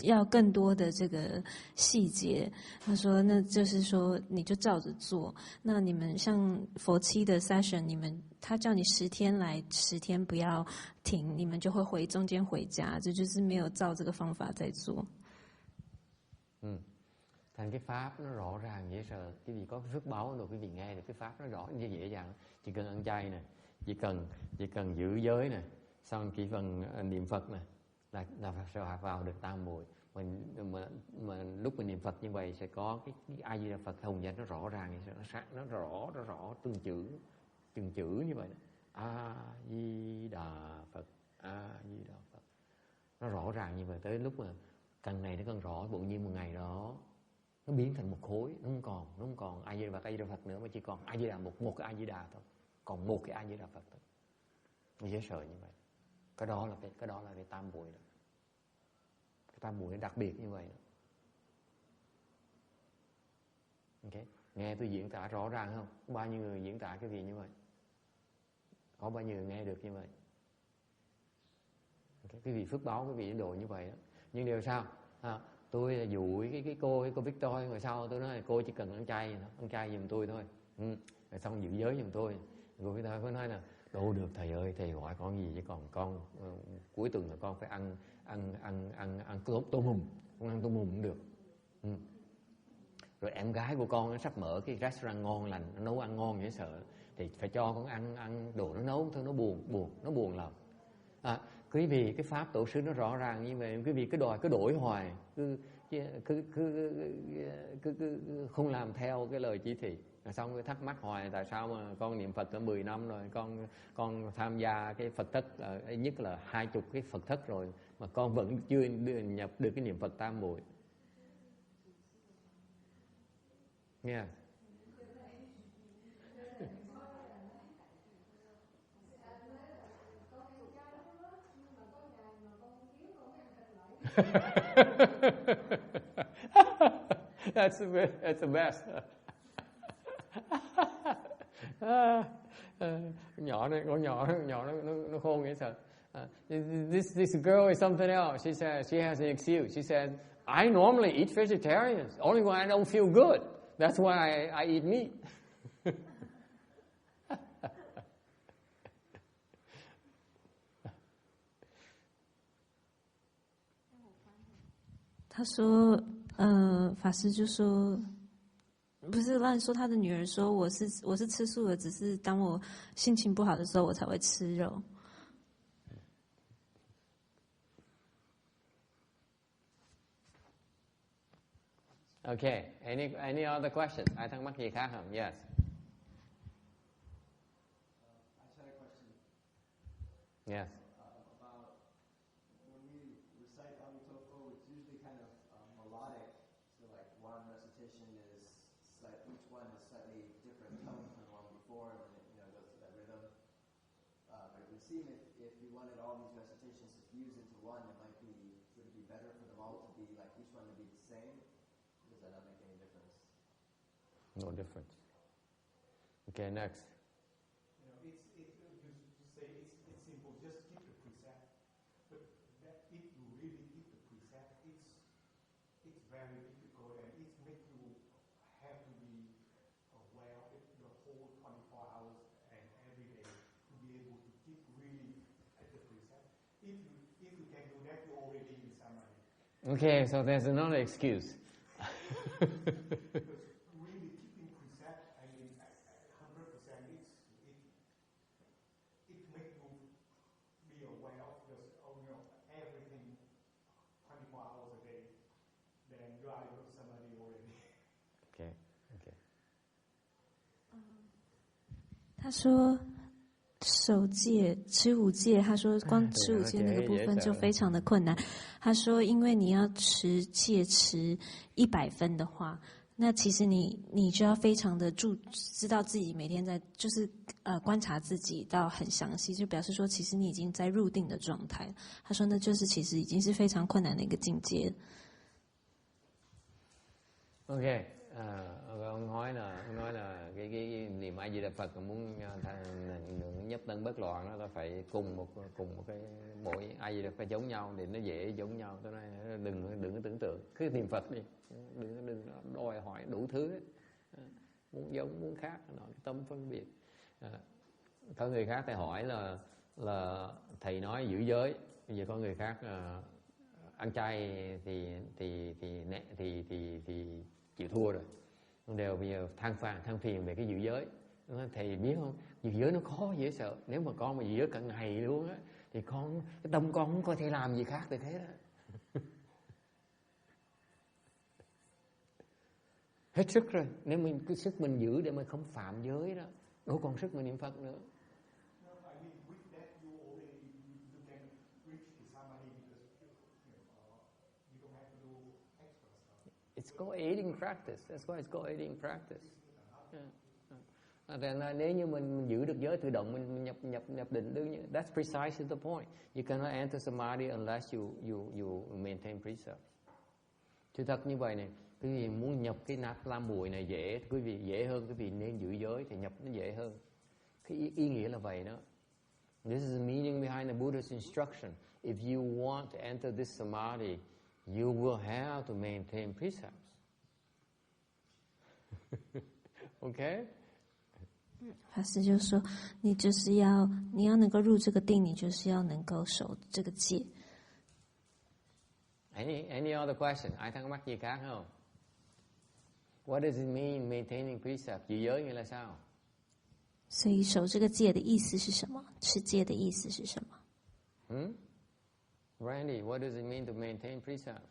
要更多的这个细节。他说，那就是说你就照着做。那你们像佛七的 session， 他叫你10天来，10天不要停，你们就会中間回家，这就是没有照这个方法在做。Thành cái pháp nó rõ ràng dễ sợ. Quý vị có cái phước báo rồi, quý vị nghe được cái pháp nó rõ như dễ dàng. Chỉ cần ăn chay nè, chỉ cần giữ giới nè, xong chỉ cần niệm Phật nè, là sẽ vào được tam muội. Mà lúc mình niệm Phật như vậy sẽ có cái A Di Đà Phật hồng danh nó rõ ràng, nó rõ từng chữ như vậy. A Di Đà Phật, A Di Đà Phật. Nó rõ ràng như vậy, tới lúc mà càng ngày nó càng rõ, bỗng nhiên một ngày đó nó biến thành một khối, nó không còn A Di Đà Phật nữa, mà chỉ còn A Di Đà một cái A Di Đà thôi, còn một cái A Di Đà Phật thôi. Nó dễ sợ như vậy. Cái đó là cái tam muội đó. Cái tam muội đặc biệt như vậy đó. Okay. Nghe tôi diễn tả rõ ràng không? Có bao nhiêu người diễn tả cái gì như vậy? Có bao nhiêu người nghe được như vậy? Okay. Cái vị phước báo, cái vị độ như vậy đó. Nhưng điều sao? Tôi là dụ cái cô Victoria ngồi sau, tôi nói là cô chỉ cần ăn chay giùm tôi thôi. Rồi xong giữ giới giùm tôi. Rồi thầy có nói là đâu được thầy ơi, thầy hỏi con gì chứ còn con cuối tuần là con phải ăn tôm hùm, con ăn tôm hùm cũng được. Rồi em gái của con nó sắp mở cái restaurant ngon lành, nó nấu ăn ngon dễ sợ, thì phải cho con ăn đồ nó nấu thôi, nó buồn lòng. Quý vị, cái pháp tổ sư nó rõ ràng như vậy, quý vị cứ đổi hoài, cứ không làm theo cái lời chỉ thị. Xong cứ thắc mắc hoài tại sao mà con niệm Phật đã 10 năm rồi, con tham gia cái Phật thất nhất là 20 cái Phật thất rồi mà con vẫn chưa nhập được cái niệm Phật tam muội. Nghe? That's the best. Con nhỏ nó khôn vậy sao? This girl is something else. She says she has an excuse. She says, I normally eat vegetarian. Only when I don't feel good. That's why I eat meat. 他说，法师就说，不是乱说。他的女儿说，我是吃素的，只是当我心情不好的时候，我才会吃肉。Okay. Any other questions? Ai thắc mắc gì khác không? Yes. I just had a question. Yes. About when we recite Amitabha, it's usually kind of melodic. So like one recitation is each one is slightly different tone from the one before, and then it goes to that rhythm. But it would seem if you wanted all these recitations to fuse into one, would it be better for them all to be like each one to be the same? Does that not make any difference? No difference. Okay, next. It's simple. Just keep the precept. But that if you really keep the precept, it's very difficult, and it makes you have to be aware of it the whole 24 hours and every day to be able to keep really at the precept. If you can do that, you're already in samadhi. Okay, so there's another excuse. Because really keeping precept, I mean, 100%, it makes you be aware of everything 24 hours a day. Then you are in samadhi already. Okay. 他说守戒吃五戒，他说光吃五戒那个部分就非常的困难。他说因为你要持戒持100分的话，那其实你就要非常的知道自己每天在就是观察自己到很详细，就表示说其实你已经在入定的状态。他说那就是其实已经是非常困难的一个境界。Okay. Ông nói là cái niệm A Di Đà Phật muốn nhất tâm bất loạn đó, ta phải cùng một cái mỗi A Di Đà Phật giống nhau để nó dễ giống nhau. Tôi nói đừng có tưởng tượng, cứ niệm Phật đi, đừng đòi hỏi đủ thứ ấy. Muốn giống muốn khác, cái tâm phân biệt. Có người khác thầy hỏi là thầy nói giữ giới, bây giờ có người khác ăn chay thì chịu thua rồi. Đều bây giờ than phiền về cái giữ giới. Thầy biết không, giữ giới nó khó dễ sợ. Nếu mà con mà giữ giới cả ngày luôn á, thì cái tâm con không có thể làm gì khác để thế đó. Hết sức rồi. Nếu mình cứ sức mình giữ để mà không phạm giới đó, đâu còn sức mà niệm Phật nữa. It's called aiding practice. That's why it's called aiding practice. Nếu như mình giữ được giới tự động, mình nhập định đương nhiên. That's precisely the point. You cannot enter samadhi unless you maintain precepts. Sự thật như vậy này, quý vị muốn nhập cái nát lam muội này dễ, quý vị dễ hơn, quý vị nên giữ giới thì nhập nó dễ hơn. Cái ý nghĩa là vậy đó. This is the meaning behind the Buddha's instruction. If you want to enter this samadhi, you will have to maintain precepts. Okay? 法师就说，你要能够入这个定，你就是要能够守这个戒。Any other question? Ai thắc mắc gì khác không? What does it mean maintaining precept? Giữ giới nghĩa là sao? 所以守这个戒的意思是什么？持戒的意思是什么？Randy, what does it mean to maintain precept?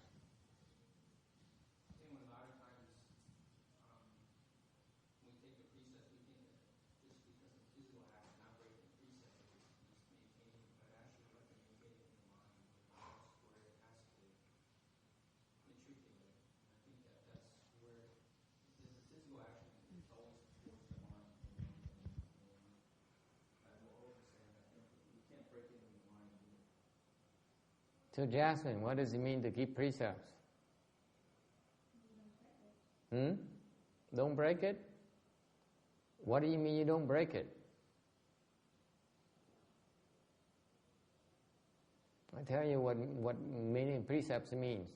So Jasmine, what does it mean to keep precepts? Don't break it? What do you mean you don't break it? I tell you what meaning precepts means.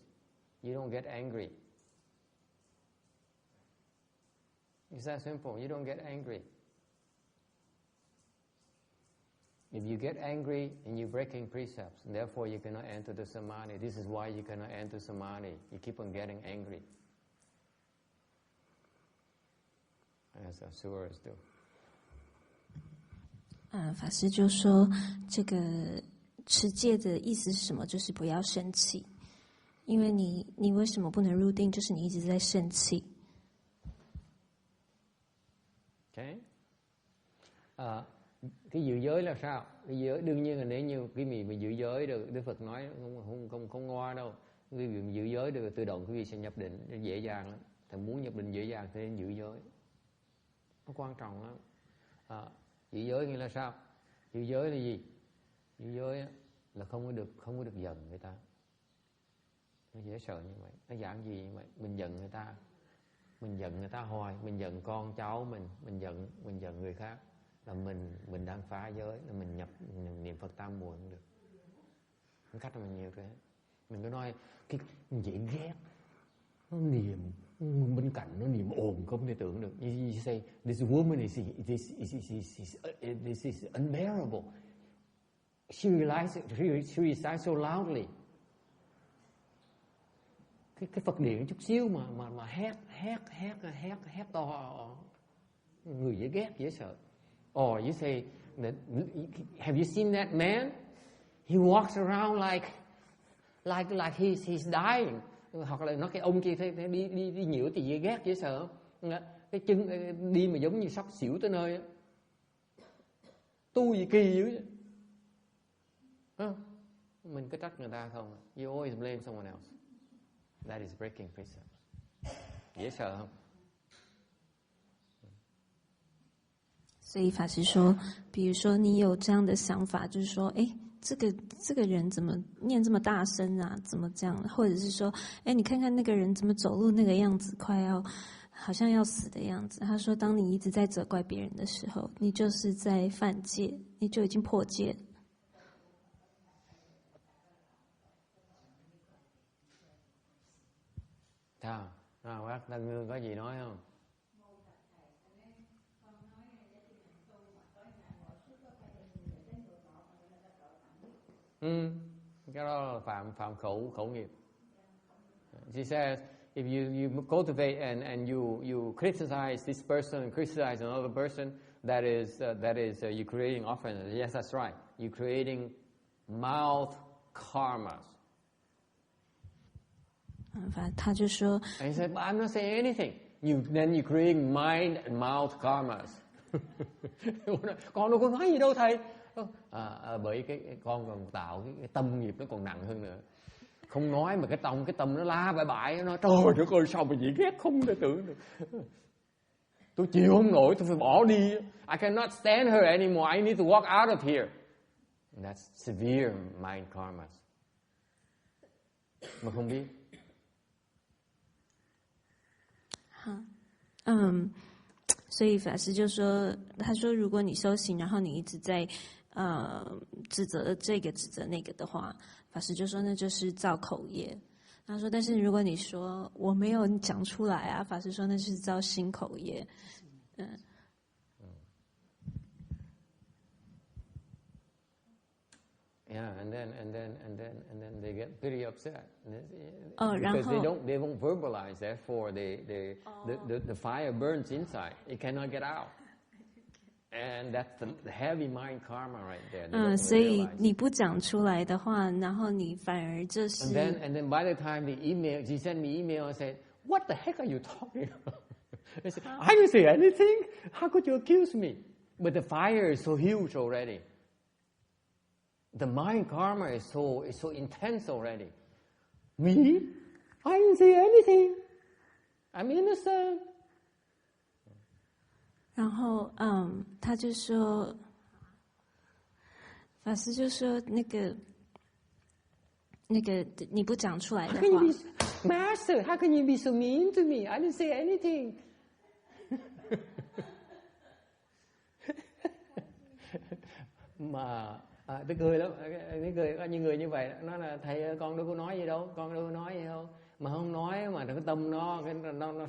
You don't get angry. It's that simple. You don't get angry. If you get angry and you're breaking precepts, and therefore you cannot enter the samadhi. This is why you cannot enter samadhi. You keep on getting angry. As asuras do. 法师就说，这个持戒的意思是什么？就是不要生气，因为你为什么不能入定？就是你一直在生气。Okay. Cái giữ giới là sao? Cái giới đương nhiên là nếu như quý vị mà giữ giới được, Đức Phật nói không ngoa đâu. Quý vị giữ giới được tự động quý vị sẽ nhập định, nó dễ dàng lắm. Thì muốn nhập định dễ dàng thì nên giữ giới. Nó quan trọng lắm. Giữ giới nghĩa là sao? Giữ giới là gì? Giữ giới là không có được giận người ta. Nó dễ sợ như vậy. Nó giảng gì như vậy? Mình giận người ta hoài, mình giận con cháu mình giận người khác. Là mình đang phá giới, là mình niệm Phật tam muội không được. Cái cách mà nhiều thế. Mình cứ nói cái dễ ghét, nó niệm bên cạnh nó niệm ồn không thể tưởng được. You say this woman this is unbearable. She recites so loudly. Cái Phật điện chút xíu mà hét to, người dễ ghét dễ sợ. Or you say that, have you seen that man? He walks around like he's dying. Hoặc là nói cái ông kia thấy đi nhiễu thì dễ ghét dễ sợ không? Cái chân đi mà giống như sắp xỉu tới nơi. Tu gì kỳ dữ vậy? Mình cứ trách người ta không? You always blame someone else. That is breaking precepts. Dễ sợ không? 所以法师说，比如说你有这样的想法，就是说，这个人怎么念这么大声啊？怎么这样？或者是说，你看看那个人怎么走路那个样子，好像要死的样子。他说，当你一直在责怪别人的时候，你就是在犯戒，你就已经破戒。Sao? Bác Tân Ngương có gì nói không? Cái đó là phạm khẩu nghiệp. She says, if you cultivate and you criticize this person and criticize another person, that is you creating offenses. Yes, that's right. You creating mouth karmas. 他就说 And he said, but I'm not saying anything. Then you creating mind and mouth karmas. Con đâu có nói gì đâu thầy. Bởi cái con còn tạo cái tâm nghiệp nó còn nặng hơn nữa. Không nói mà cái tâm nó la bại nó trời đất ơi sao mà dễ ghét không thể tưởng được. Tôi chịu không nổi, tôi phải bỏ đi. I cannot stand her anymore. I need to walk out of here. And that's severe mind karmas. Mà không biết. 所以法师就说，他说如果你修行，然后你一直在指责这个指责那个的话，法师就说那就是造口业。他说，但是如果你说我没有讲出来啊，法师说那是造心口业。Yeah, and then they get pretty upset because they won't verbalize. Therefore, the fire burns inside. It cannot get out, and that's the heavy mind karma right there. 所以你不讲出来的话，然后你反而就是。And then by the time she sent me email and said, "What the heck are you talking about?" I said, "I didn't say anything. How could you accuse me?" But the fire is so huge already. The mind karma is so intense already. Me? I didn't say anything. I'm innocent. 然后，他就说，法师就说那个，你不讲出来的话。Master, how can you be so mean to me? I didn't say anything. Mà tôi cười lắm, cái cười có những người như vậy, nó là thầy con đâu có nói gì đâu, con đâu có nói gì đâu, mà không nói mà cái tâm nó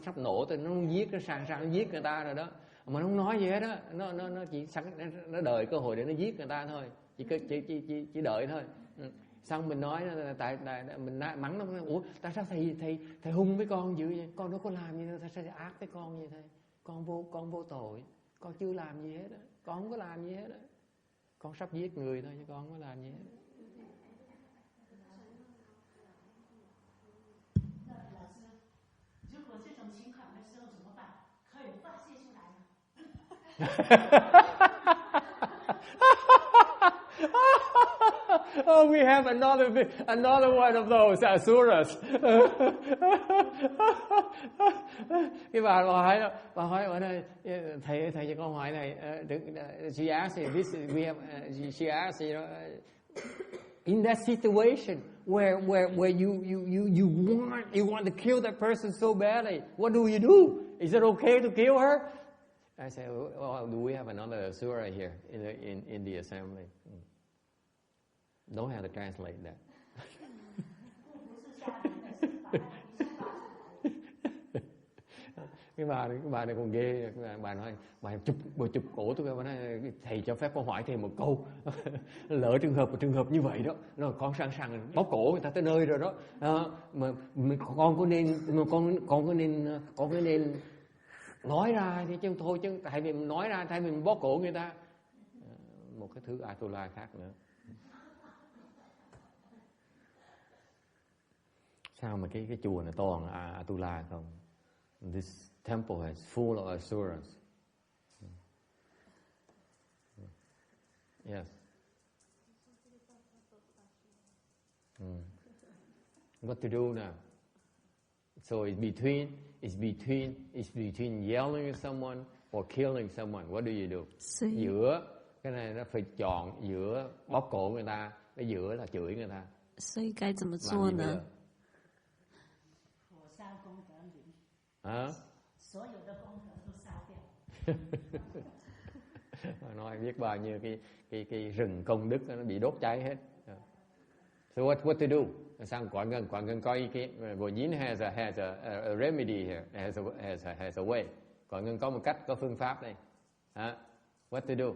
sắp nổ, nó giết, nó sang giết người ta rồi đó, mà nó không nói gì hết đó, nó chỉ nó đợi cơ hội để nó giết người ta thôi, chỉ đợi thôi. Xong mình nói tại mình mắng nó, ủa tại sao thầy hung với con dữ vậy, con đâu có làm gì đâu, tại sao thầy ác với con vậy thầy, con vô tội, con chưa làm gì hết đó, con không có làm gì hết đó. Con sắp giết người thôi chứ con không có làm gì hết. Oh, we have another one of those asuras. Cái bà hỏi này, thầy cho con hỏi này. She asked this. We have. She asked, you know, in that situation where you want to kill that person so badly, what do you do? Is it okay to kill her? I said, well, do we have another asura here in the assembly? Don't have to translate that. Cái bà này còn ghê, bà nói bà chụp cổ tôi, bà nói thầy cho phép con hỏi thêm một câu. Lỡ trường hợp như vậy đó, nó con sẵn sàng bóp cổ người ta tới nơi rồi đó. Mà con có nên nói ra thì chứ thôi, chứ tại vì mình nói ra thay vì mình bóp cổ người ta. Một cái thứ Atula khác nữa. Sao mà cái chùa này toàn Atula không? This temple is full of asuras. Yes. What to do now? So it's between yelling at someone or killing someone. What do you do? Giữa cái này nó phải chọn giữa bóp cổ người ta, cái giữa là chửi người ta. 所以该怎么做呢？所有的功德都烧掉。Nói biết bao nhiêu cái rừng công đức nó bị đốt cháy hết. So what to do? Sang Quảng Ngân có ý kiến. Vô Nhín has a remedy here, has a way. Quảng Ngân có một cách, có phương pháp đây. What to do?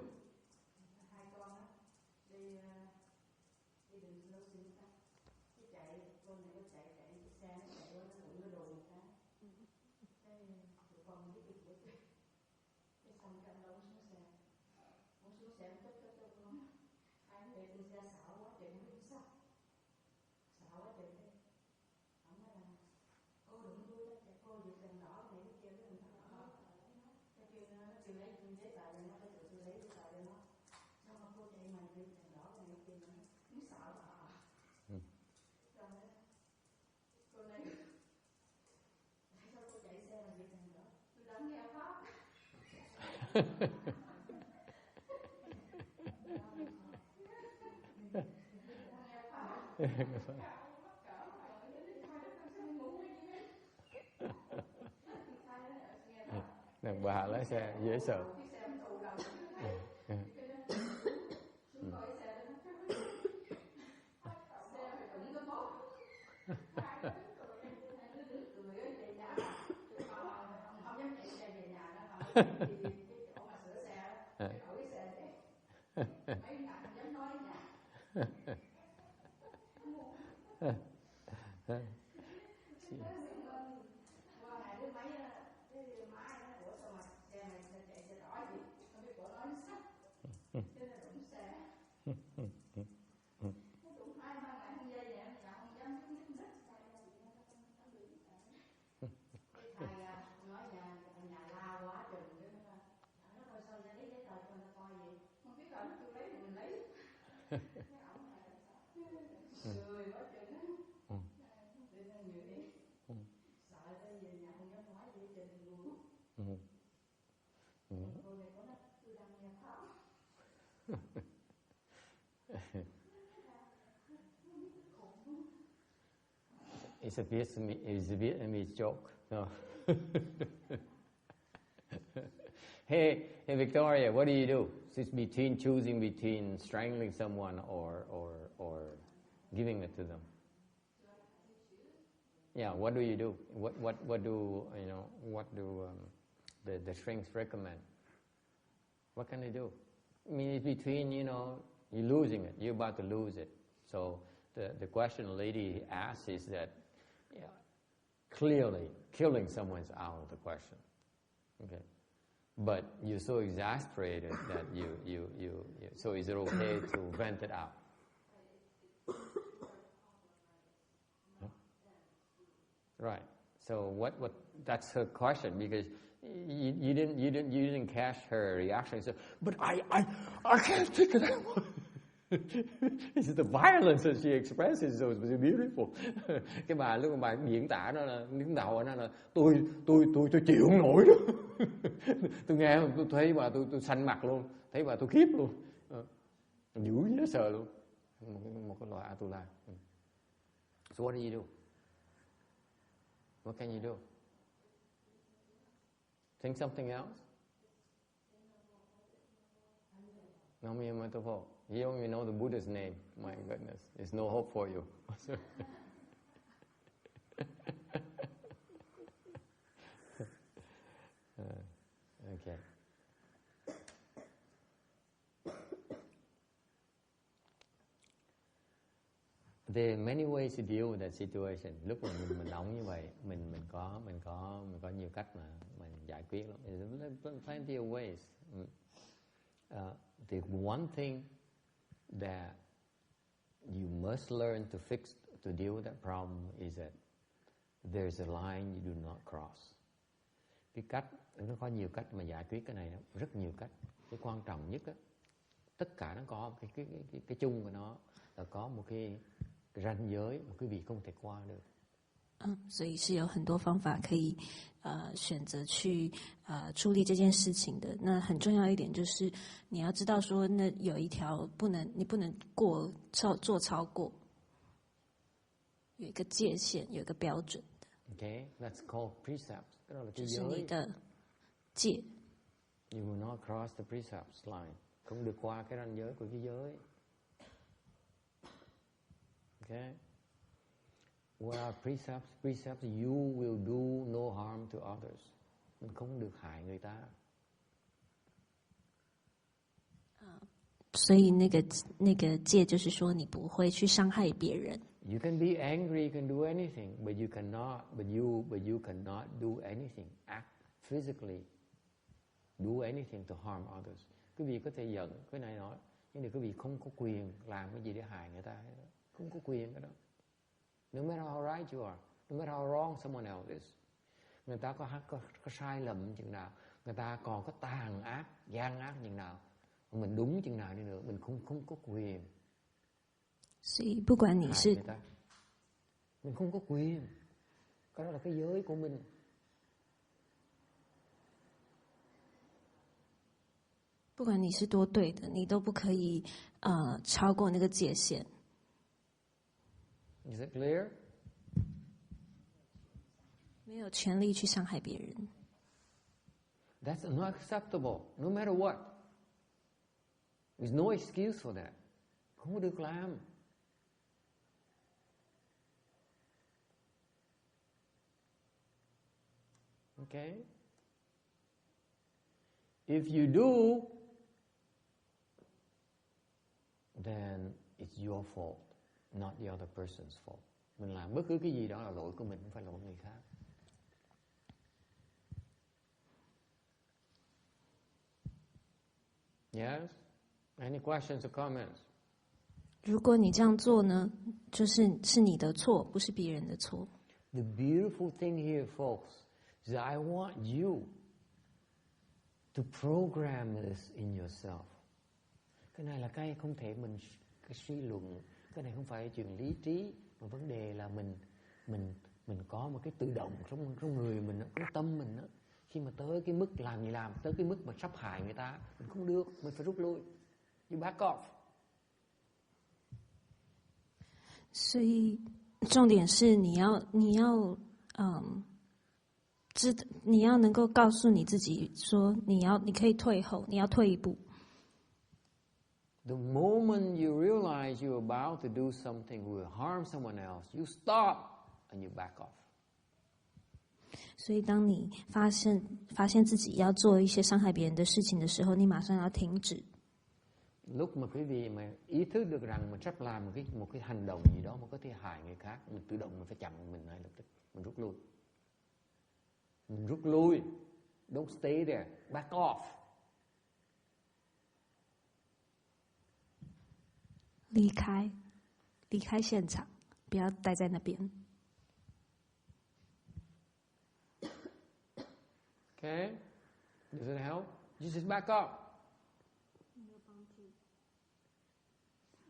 Đàn bà lái xe dễ sợ. It's a Vietnamese joke. No. Hey, Victoria, what do? It's choosing between strangling someone or giving it to them. Yeah, what do you do? What do the strengths recommend? What can they do? I mean, it's between, you're losing it. You're about to lose it. So the question the lady asks is that, clearly, killing someone's out of the question. Okay, but you're so exasperated that you. So is it okay to vent it out? Huh? Right. So what? That's her question, because you didn't catch her reaction. So, but I can't take it out. It's the violence that she expresses so beautiful. Cái bài lúc bài diễn tả đó là đứng đầu đó là tôi chịu không nổi đó. Tôi nghe tôi thấy bà tôi xanh mặt luôn, thấy bà tôi khiếp luôn, dữ dễ sợ luôn, một cái loại Atula. So what do? What can you do? Think something else? Amitabha. You don't even know the Buddha's name. My goodness, there's no hope for you. Okay. There are many ways to deal with that situation. Lúc mà mình nóng như vậy, mình có nhiều cách mà mình giải quyết lắm. There's plenty of ways. The one thing that you must learn to fix, to deal with that problem is that there's a line you do not cross. Cái cách, nó có nhiều cách mà giải quyết cái này, rất nhiều cách. Cái quan trọng nhất á, tất cả nó có cái chung của nó là có một cái ranh giới mà quý vị không thể qua được. 所以是有很多方法可以选择去处理这件事情的。那很重要一点就是你要知道说，那有一条你不能做超过，有一个界限，有一个标准的。Okay, that's called precepts. 就是你的戒。You will not cross the precepts line. Không được qua cái ranh giới của cái giới. Okay. What are precepts? Precepts, you will do no harm to others. Mình không được hại người ta. 所以那个戒就是说，你不会去伤害别人。You can be angry, you can do anything, but you cannot do anything. Act physically, do anything to harm others. Quý vị có thể giận cái này nói, nhưng mà quý vị không có quyền làm cái gì để hại người ta. Không có quyền cái đó. No matter how right you are, no matter how wrong someone else is. Người ta có sai lầm chừng nào, người ta còn có tàn ác, gian ác chừng nào, mình đúng chừng nào đi nữa, mình không có quyền. 所以不管你是 mình không có quyền. Cái đó là cái giới của mình. "不管你是多对的，你都不可以超过那个界限。 Is it clear? 没有权利去伤害别人。 That's unacceptable, no matter what. There's no excuse for that. Không có được làm. Okay? If you do, then it's your fault, not the other person's fault. Mình làm bất cứ cái gì đó là lỗi của mình, không phải lỗi người khác. Yes? Any questions or comments? 如果你这样做呢，是你的错，不是别人的错。The beautiful thing here, folks, is that I want you to program this in yourself. Cái này là cái không thể mình cái suy luận, cái này không phải chuyện lý trí, mà vấn đề là mình có một cái tự động trong người mình, trong tâm mình đó. Khi mà tới cái mức làm gì làm, tới cái mức mà sắp hại người ta, mình không được, mình phải rút lui. You back off. 所以重点是你要能够告诉你自己说你可以退后，你要退一步。The moment you realize you're about to do something will harm someone else, you stop and you back off. 所以当你发现自己要做一些伤害别人的事情的时候，你马上要停止。Lúc mà quý vị mà ý thức được rằng mình sắp làm một cái hành động gì đó mà có thể hại người khác, mình tự động mình phải chặn mình ngay lập tức, mình rút lui. Mình rút lui, don't stay there, back off. 离开现场，不要待在那边。Okay, does it help? You just back off.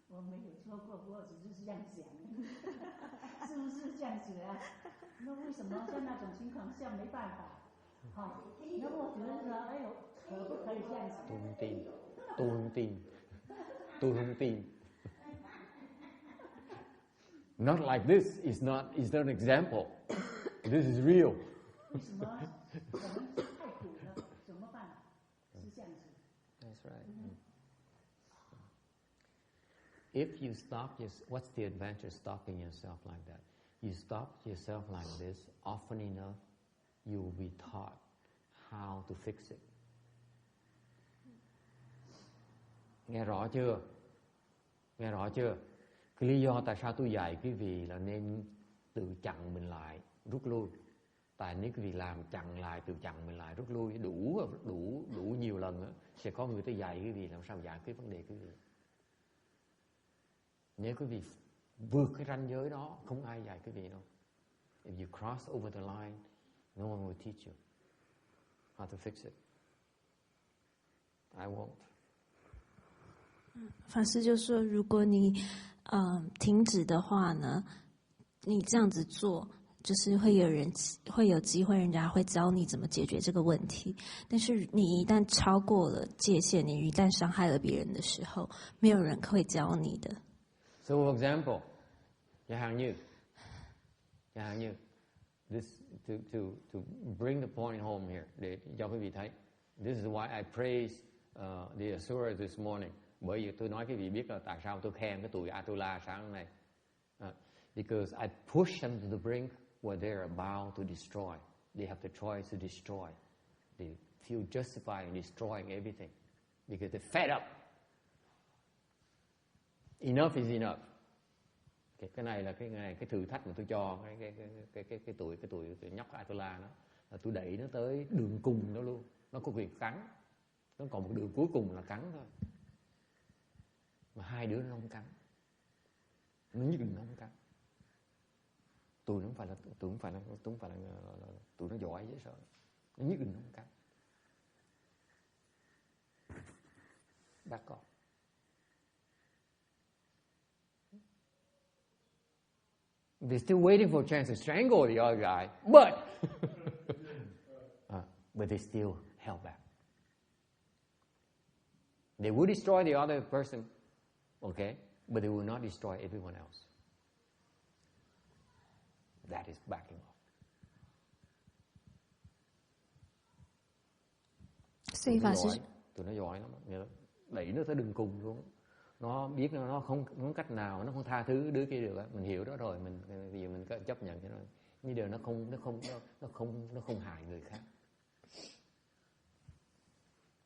我没有说过，我只是这样想，是不是这样子啊？那为什么在那种情况下没办法？好，那我觉得说，哎呦，可不可以这样子？Tôi không tin. Not like this is not an example. This is real. 为什么我们太苦了？怎么办？是这样子。That's right. If you stop what's the advantage of stopping yourself like that? You stop yourself like this often enough, you will be taught how to fix it. Nghe rõ chưa? Cái lý do tại sao tôi dạy quý vị là nên tự chặn mình lại, rút lui. Tại nếu quý vị làm chặn lại, tự chặn mình lại, rút lui đủ nhiều lần đó, sẽ có người tới dạy quý vị làm sao giải quyết vấn đề quý vị. Nếu quý vị vượt cái ranh giới đó, không ai dạy quý vị đâu. If you cross over the line, no one will teach you how to fix it. I won't. 法师就说，如果你停止的话呢，你这样子做，就是会有机会，人家会教你怎么解决这个问题。但是你一旦超过了界限，你一旦伤害了别人的时候，没有人会教你的。So for example, chẳng hạn như this to bring the point home here để cho quý vị thấy. This is why I praise the Asura this morning. Bởi vì tôi nói quý vị biết là tại sao tôi khen cái tụi Atula sáng hôm nay. Because I push them to the brink where they're about to destroy. They have the choice to destroy. They feel justified in destroying everything because they're fed up. Enough is enough. Cái này là cái thử thách mà tôi cho cái tuổi nhóc Atula đó, là tôi đẩy nó tới đường cùng đó luôn. Nó có quyền cắn, nó còn một đường cuối cùng là cắn thôi. Mà hai đứa nó không cắn, nó nhất định nó không cắn. Tụi nó không phải là tụi nó giỏi dễ sợ, nó nhất định nó không cắn. Back off. They're still waiting for a chance to strangle the other guy, but they still held back. They will destroy the other person, okay, but they will not destroy everyone else. That is backing off. Tụi nó giỏi lắm, đẩy nó tới đường cùng luôn. Nó biết nó không cách nào, nó không tha thứ đứa kia được. Mình hiểu đó rồi, bây giờ mình chấp nhận cái đó. Nhưng điều nó không hại người khác.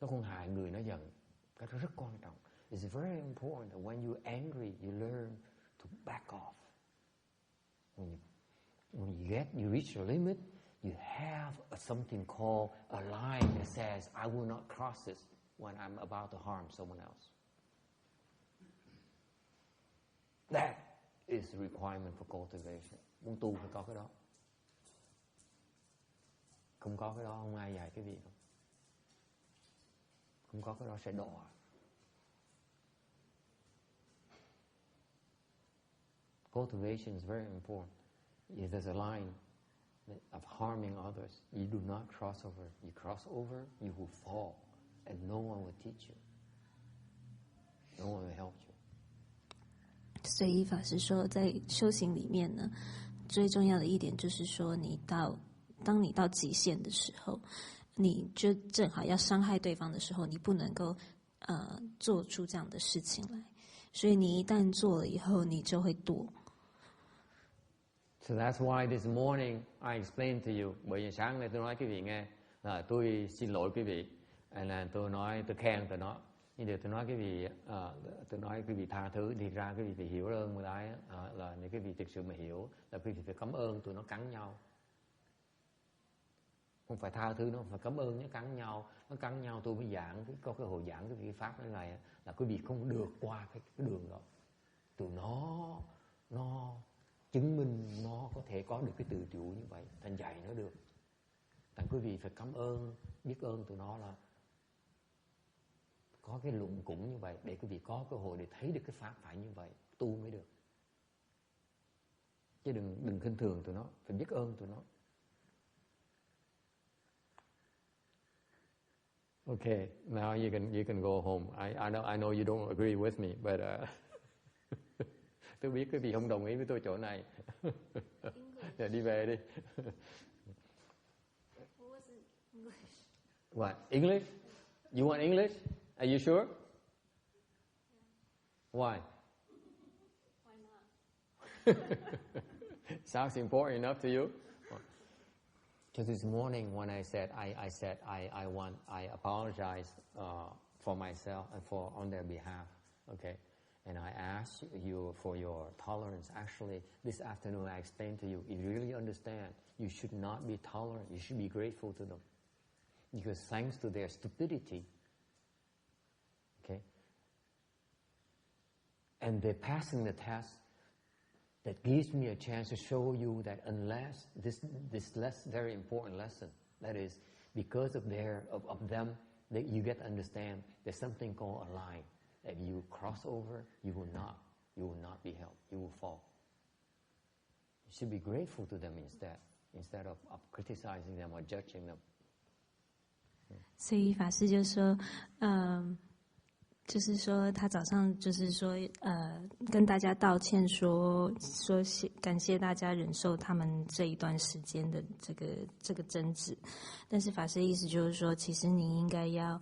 Nó không hại người nó giận. Cái đó rất quan trọng. It's very important that when you're angry, you learn to back off. When you reach your limit, you have something called a line that says, I will not cross this when I'm about to harm someone else. That is the requirement for cultivation. Muốn tu phải có cái đó. Không có cái đó không ai dạy cái gì đâu. Không có cái đó sẽ đọa. Cultivation is very important. If there's a line of harming others, you do not cross over. You cross over, you will fall, and no one will teach you. No one will help you. 所以法师说，在修行里面呢，最重要的一点就是说，当你到极限的时候，你就正好要伤害对方的时候，你不能够做出这样的事情来。所以你一旦做了以后，你就会躲。So that's why this morning I explained to you. Bởi vì sáng nay tôi nói quý vị nghe, là tôi xin lỗi quý vị, là tôi khen tụi nó. Nhưng điều tôi nói quý vị tha thứ, thì ra quý vị phải hiểu ơn một cái là nếu quý vị thực sự mà hiểu là quý vị phải cảm ơn tụi nó cắn nhau. Không phải tha thứ, nó phải cảm ơn nó cắn nhau. Nó cắn nhau tôi mới giảng, có cái hồi giảng cái pháp này là quý vị không được qua cái đường đó. Tụi nó chứng minh nó có thể có được cái tự chủ như vậy, thành dạy nó được. Thành quý vị phải cảm ơn, biết ơn tụi nó là có cái luận cũng như vậy, để quý vị có cơ hội để thấy được cái pháp phải như vậy, tu mới được. Chứ đừng khinh thường tụi nó, phải biết ơn tụi nó. Okay, now you can go home. I know you don't agree with me, but tôi biết quý vị không đồng ý với tôi chỗ này. Giờ đi về đi. What? English? You want English? Are you sure? Why? Why not? Sounds important enough to you? So this morning when I said I apologize for myself and on their behalf, okay? And I asked you for your tolerance. Actually, this afternoon I explained to you, if you really understand, you should not be tolerant. You should be grateful to them. Because thanks to their stupidity, okay, and they're passing the test, that gives me a chance to show you that unless this very important lesson, that is, because of them, that you get to understand there's something called a line. That you cross over, you will not be helped. You will fall. You should be grateful to them instead of criticizing them or judging them. 所以法师就说，就是说他早上就是说，跟大家道歉说感谢大家忍受他们这一段时间的这个争执，但是法师的意思就是说，其实你应该要。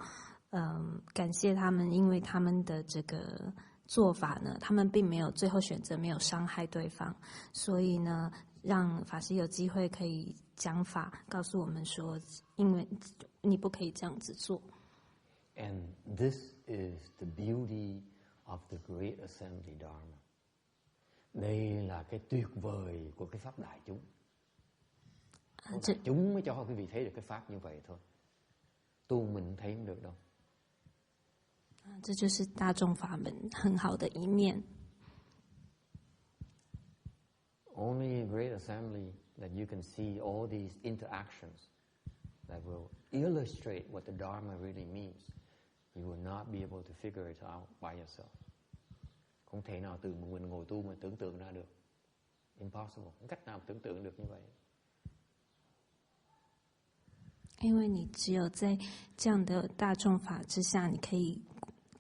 感谢他们，因为他们的这个做法呢，他们并没有最后选择没有伤害对方，所以呢，让法师有机会可以讲法，告诉我们说，因为你不可以这样子做。And this is the beauty of the Great Assembly Dharma. Đây là cái tuyệt vời của cái pháp đại chúng. Đại chúng mới cho quý vị thấy được cái pháp như vậy thôi. Tu mình thấy không được đâu. 这就是大众法门很好的一面。Only in Great Assembly that you can see all these interactions that will illustrate what the Dharma really means. You will not be able to figure it out by yourself. Không thể nào từ mình ngồi tu mà tưởng tượng ra được. Impossible. Không cách nào tưởng tượng được như vậy. 因为你只有在这样的大众法之下，你可以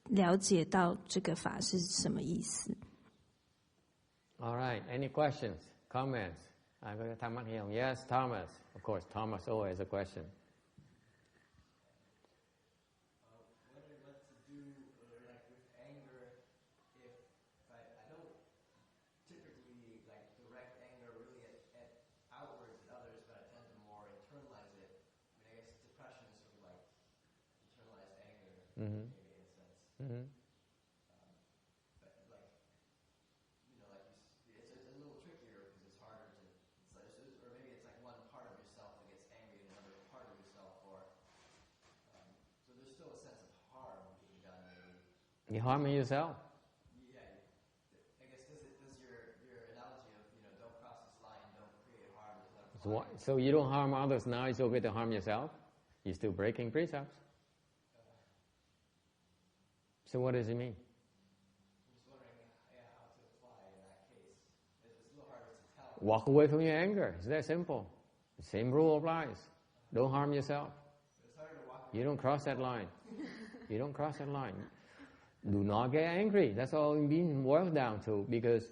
了解到这个法是什么意思。All right. Any questions, comments? I có thắc mắc gì không? Yes, Thomas. Of course, Thomas always has a question. What to do like with anger if I don't typically like direct anger really at outwards at others, but I tend to more internalize it. I mean, I guess depression is sort of like internalized anger, maybe in a sense. You're harming yourself. Yeah, I guess does your analogy of don't cross this line, don't create harm. So you don't harm others now. It's okay to harm yourself. You're still breaking precepts. So what does it mean? I'm just wondering how to apply in that case. It's a little harder to tell. Walk away from your anger. It's that simple. The same rule applies. Don't harm yourself. It's harder to walk away. You don't cross that line. You don't cross that line. Do not get angry. That's all it being boiled down to. Because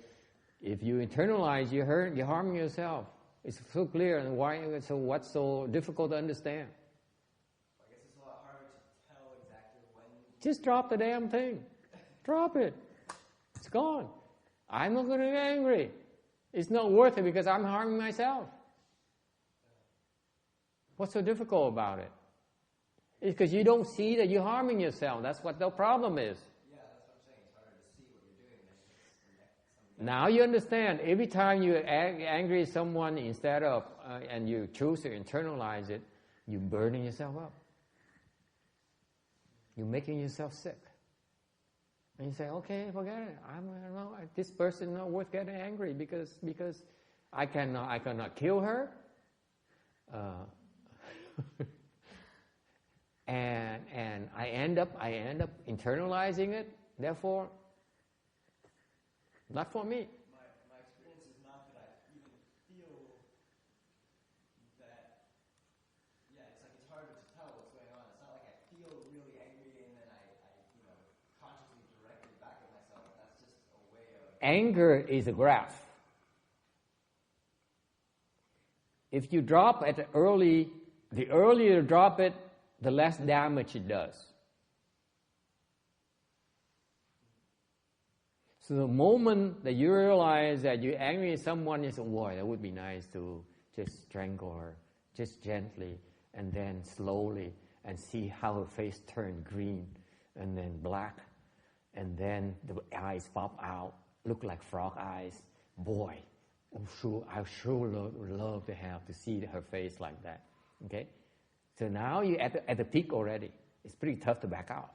if you internalize, you're harming yourself. It's so clear. And why? So what's so difficult to understand? I guess it's a lot harder to tell exactly when. Just drop the damn thing. Drop it. It's gone. I'm not going to get angry. It's not worth it because I'm harming myself. What's so difficult about it? It's because you don't see that you're harming yourself. That's what the problem is. Yeah, that's what I'm saying. It's harder to see what you're doing. Now you understand. Every time you're angry at someone, instead of, and you choose to internalize it, you're burning yourself up. You're making yourself sick. And you say, okay, forget it. This person is not worth getting angry because I cannot kill her. And I end up internalizing it. Therefore, not for me. My experience is not that I even feel that. Yeah, it's like it's harder to tell what's going on. It's not like I feel really angry and then I consciously direct it back at myself. That's just a way of. Anger is a graph. If you drop at the earlier you drop it, the less damage it does. So the moment that you realize that you're angry at someone, you say, boy, that would be nice to just strangle her, just gently, and then slowly, and see how her face turn green, and then black, and then the eyes pop out, look like frog eyes. Boy, I sure love to see her face like that. Okay? So now you're at the peak already. It's pretty tough to back out,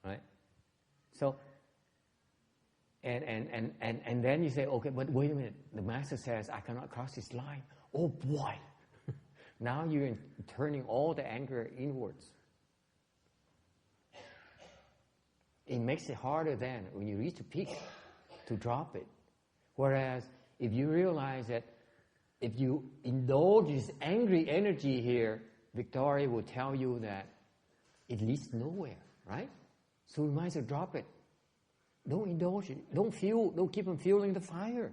right? So, and then you say, okay, but wait a minute. The master says I cannot cross this line. Oh boy! Now you're turning all the anger inwards. It makes it harder then when you reach the peak to drop it. Whereas if you realize that if you indulge this angry energy here, Victoria will tell you that it leads nowhere, right? So we might as well drop it. Don't indulge it. Don't keep on fueling the fire.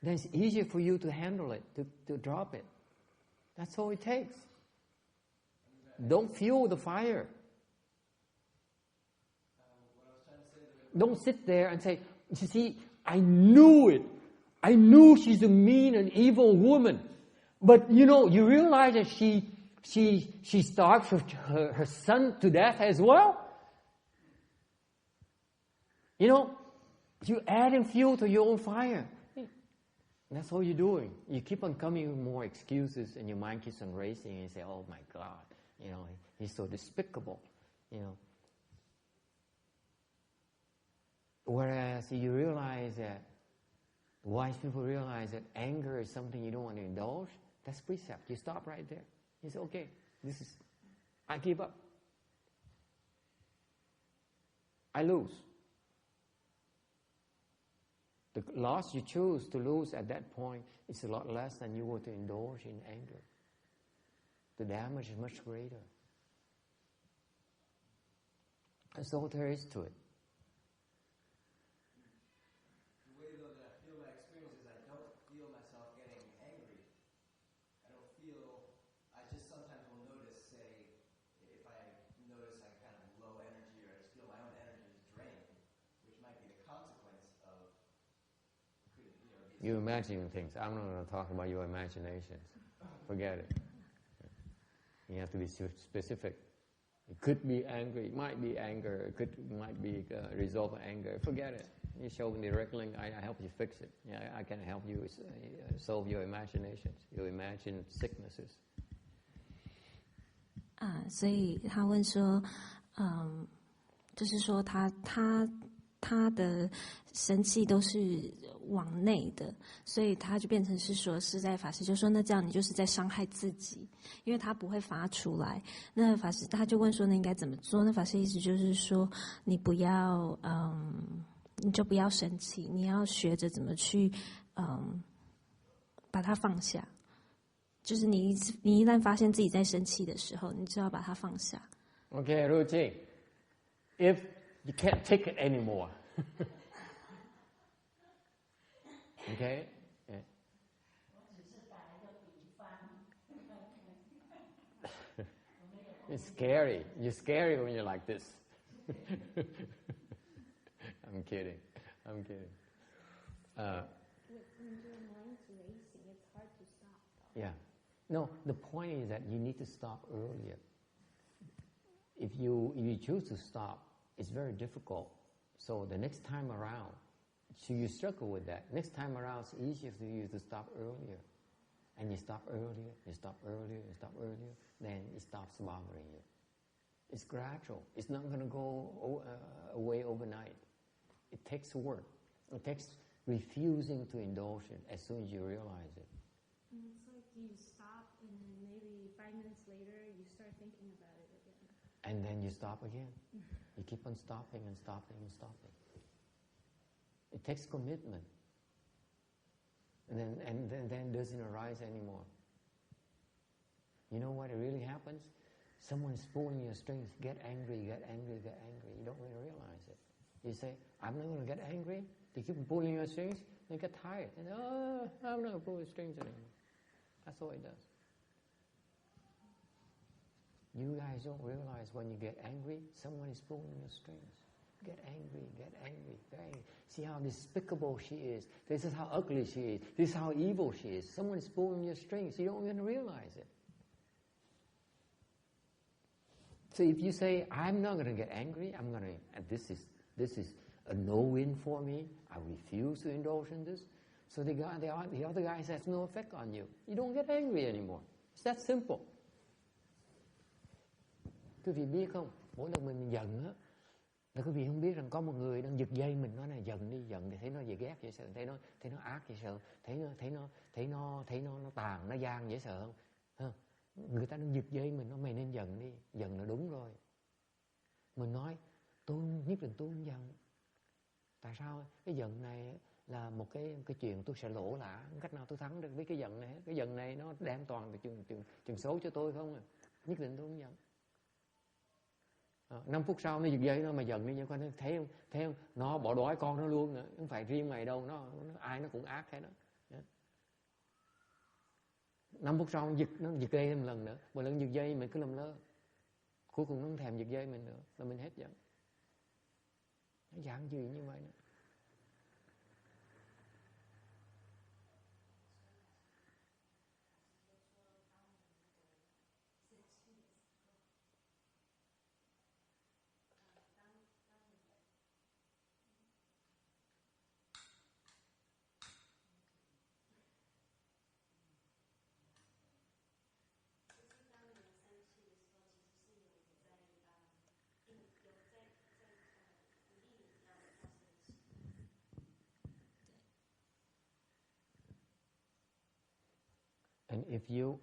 Then it's easier for you to handle it, to drop it. That's all it takes. Don't fuel the fire. Don't sit there and say, you see, I knew it. I knew she's a mean and evil woman. But, you realize that she starved her son to death as well? You adding fuel to your own fire. That's all you're doing. You keep on coming with more excuses and your mind keeps on racing and you say, oh my God, he's so despicable, Whereas you realize that, wise people realize that anger is something you don't want to indulge, that's precept. You stop right there. You say, okay, I give up. I lose. The loss you choose to lose at that point is a lot less than you were to indulge in anger. The damage is much greater. That's all there is to it. The way, though, that I feel my experience is I don't feel myself getting angry. I just sometimes will notice, say, if I notice I'm kind of low energy or I just feel my own energy is drained, which might be the consequence of, you imagining things. I'm not going to talk about your imaginations. Forget it. You have to be specific. It could be angry. It might be anger. It might be result of anger. Forget it. You show me directly. I help you fix it. Yeah, I can help you solve your imaginations. You imagine sicknesses. 所以他问说，就是说他的生气都是往内的，所以他就变成是说释在法师就说，那这样你就是在伤害自己，因为他不会发出来。那法师他就问说，那应该怎么做？那法师意思就是说，你不要你就不要生气，你要学着怎么去把它放下。就是你一旦发现自己在生气的时候，你就要把它放下。Okay, Ruchi, if you can't take it anymore, okay? Yeah. It's scary. You're scary when you're like this. I'm kidding. I'm kidding. When your mind's racing, it's hard to stop. Yeah. No, the point is that you need to stop earlier. If you choose to stop, it's very difficult. So the next time around, so you struggle with that. Next time around, it's easier for you to stop earlier. And you stop earlier, you stop earlier, you stop earlier, then it stops bothering you. It's gradual. It's not going to go away overnight. It takes work. It takes refusing to indulge it as soon as you realize it. It's like you stop and then maybe 5 minutes later you start thinking about it again. And then you stop again. You keep on stopping and stopping and stopping. It takes commitment. And then it doesn't arise anymore. You know what really happens? Someone's pulling your strings. Get angry, get angry, get angry. You don't really realize it. You say, I'm not going to get angry. They keep pulling your strings. They get tired. And I'm not going to pull the strings anymore. That's all it does. You guys don't realize when you get angry, someone is pulling your strings. Get angry, get angry, get angry. See how despicable she is. This is how ugly she is. This is how evil she is. Someone is pulling your strings. You don't even realize it. So if you say, I'm not going to get angry, I'm going to, and this is a no-win for me, I refuse to indulge in this, so the other guy has no effect on you. You don't get angry anymore. It's that simple. Quý vị biết không, mỗi lần mình giận á, là quý vị không biết rằng có một người đang giật dây mình, nói này giận đi, giận thì thấy nó dễ ghét dễ sợ, thấy nó ác dễ sợ, thấy nó tàn, nó gian dễ sợ không? Người ta đang giật dây mình, nói mày nên giận đi, giận là đúng rồi. Mình nói, tôi nhất định tôi không giận. Tại sao? Cái giận này là một cái chuyện tôi sẽ lỗ lã, không cách nào tôi thắng được với cái giận này. Cái giận này nó đem toàn về chừng xấu cho tôi không à. Nhất định tôi không giận. 5 phút sau nó giật dây nó mà giận đi, nhưng thấy không? Nó bỏ đói con nó luôn nữa, không phải riêng mày đâu, nó ai nó cũng ác hết đó. 5 phút sau nó giật dây một lần nữa, một lần giật dây mình cứ làm lơ, cuối cùng nó không thèm giật dây mình nữa, là mình hết giận. Nó giảng gì như vậy nữa. And if you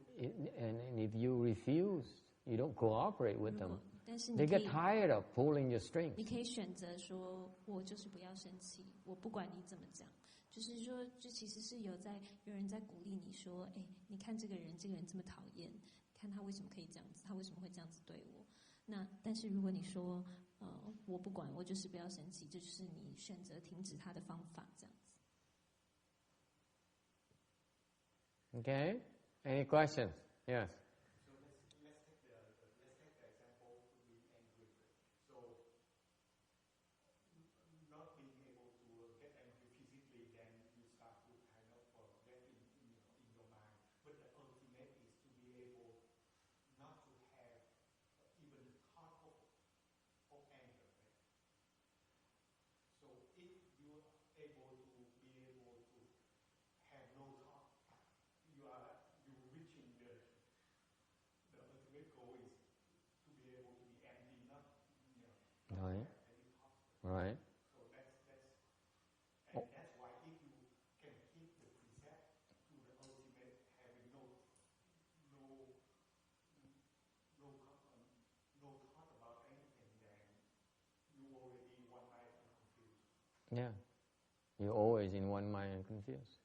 refuse, you don't cooperate with them, they get tired of pulling your strings. 你可以选择说，我就是不要生气，我不管你怎么讲，就是说，就其实是有人在鼓励你说，哎，你看这个人这么讨厌，看他为什么可以这样子，他为什么会这样子对我？那但是如果你说，我不管，我就是不要生气，这就是你选择停止他的方法，这样子。Okay. Any questions? Yes. So let's take the example to be angry. So not being able to get angry physically, then you start to kind of get in your mind. But the ultimate is to be able not to have even thought of anger. Right? So if you are able to have no thought, you reaching the ultimate goal is to be able to be empty, not Rồi. right? So that's why if you can keep the precept to the ultimate, having no thought about anything, then you already one mind and confused. Yeah, you're always in one mind and confused.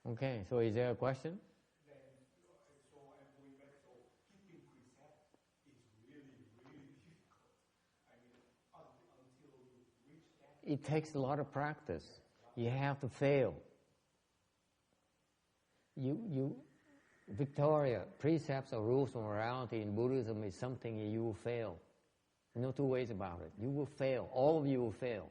Okay, so is there a question? Then, so I'm going back, so keeping precept is really, really difficult. I mean, until you reach that. It takes a lot of practice. You have to fail. Victoria, precepts or rules of morality in Buddhism is something you will fail. No two ways about it. You will fail. All of you will fail.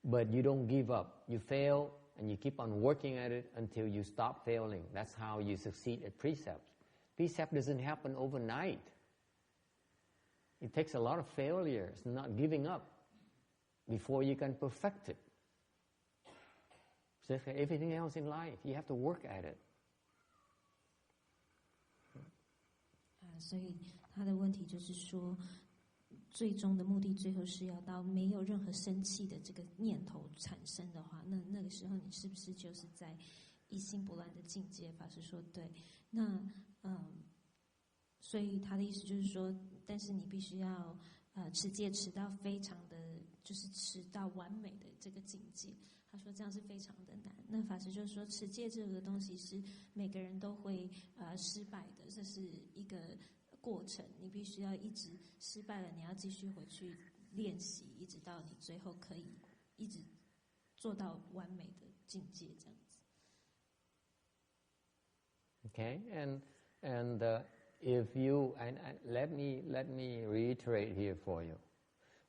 But you don't give up. You fail and you keep on working at it until you stop failing. That's how you succeed at precepts. Precept doesn't happen overnight. It takes a lot of failures, not giving up, before you can perfect it. So everything else in life, you have to work at it. 所以他的问题就是说，最终的目的最后是要到没有任何生气的这个念头产生的话，那个时候你是不是就是在一心不乱的境界？法师说对。那所以他的意思就是说，但是你必须要持戒持到非常的，就是持到完美的这个境界。他说这样是非常的难。那法师就是说，持戒这个东西是每个人都会失败的，这是一个过程。你必须要一直失败了，你要继续回去练习，一直到你最后可以一直做到完美的境界，这样子。Okay, and if you and let me reiterate here for you.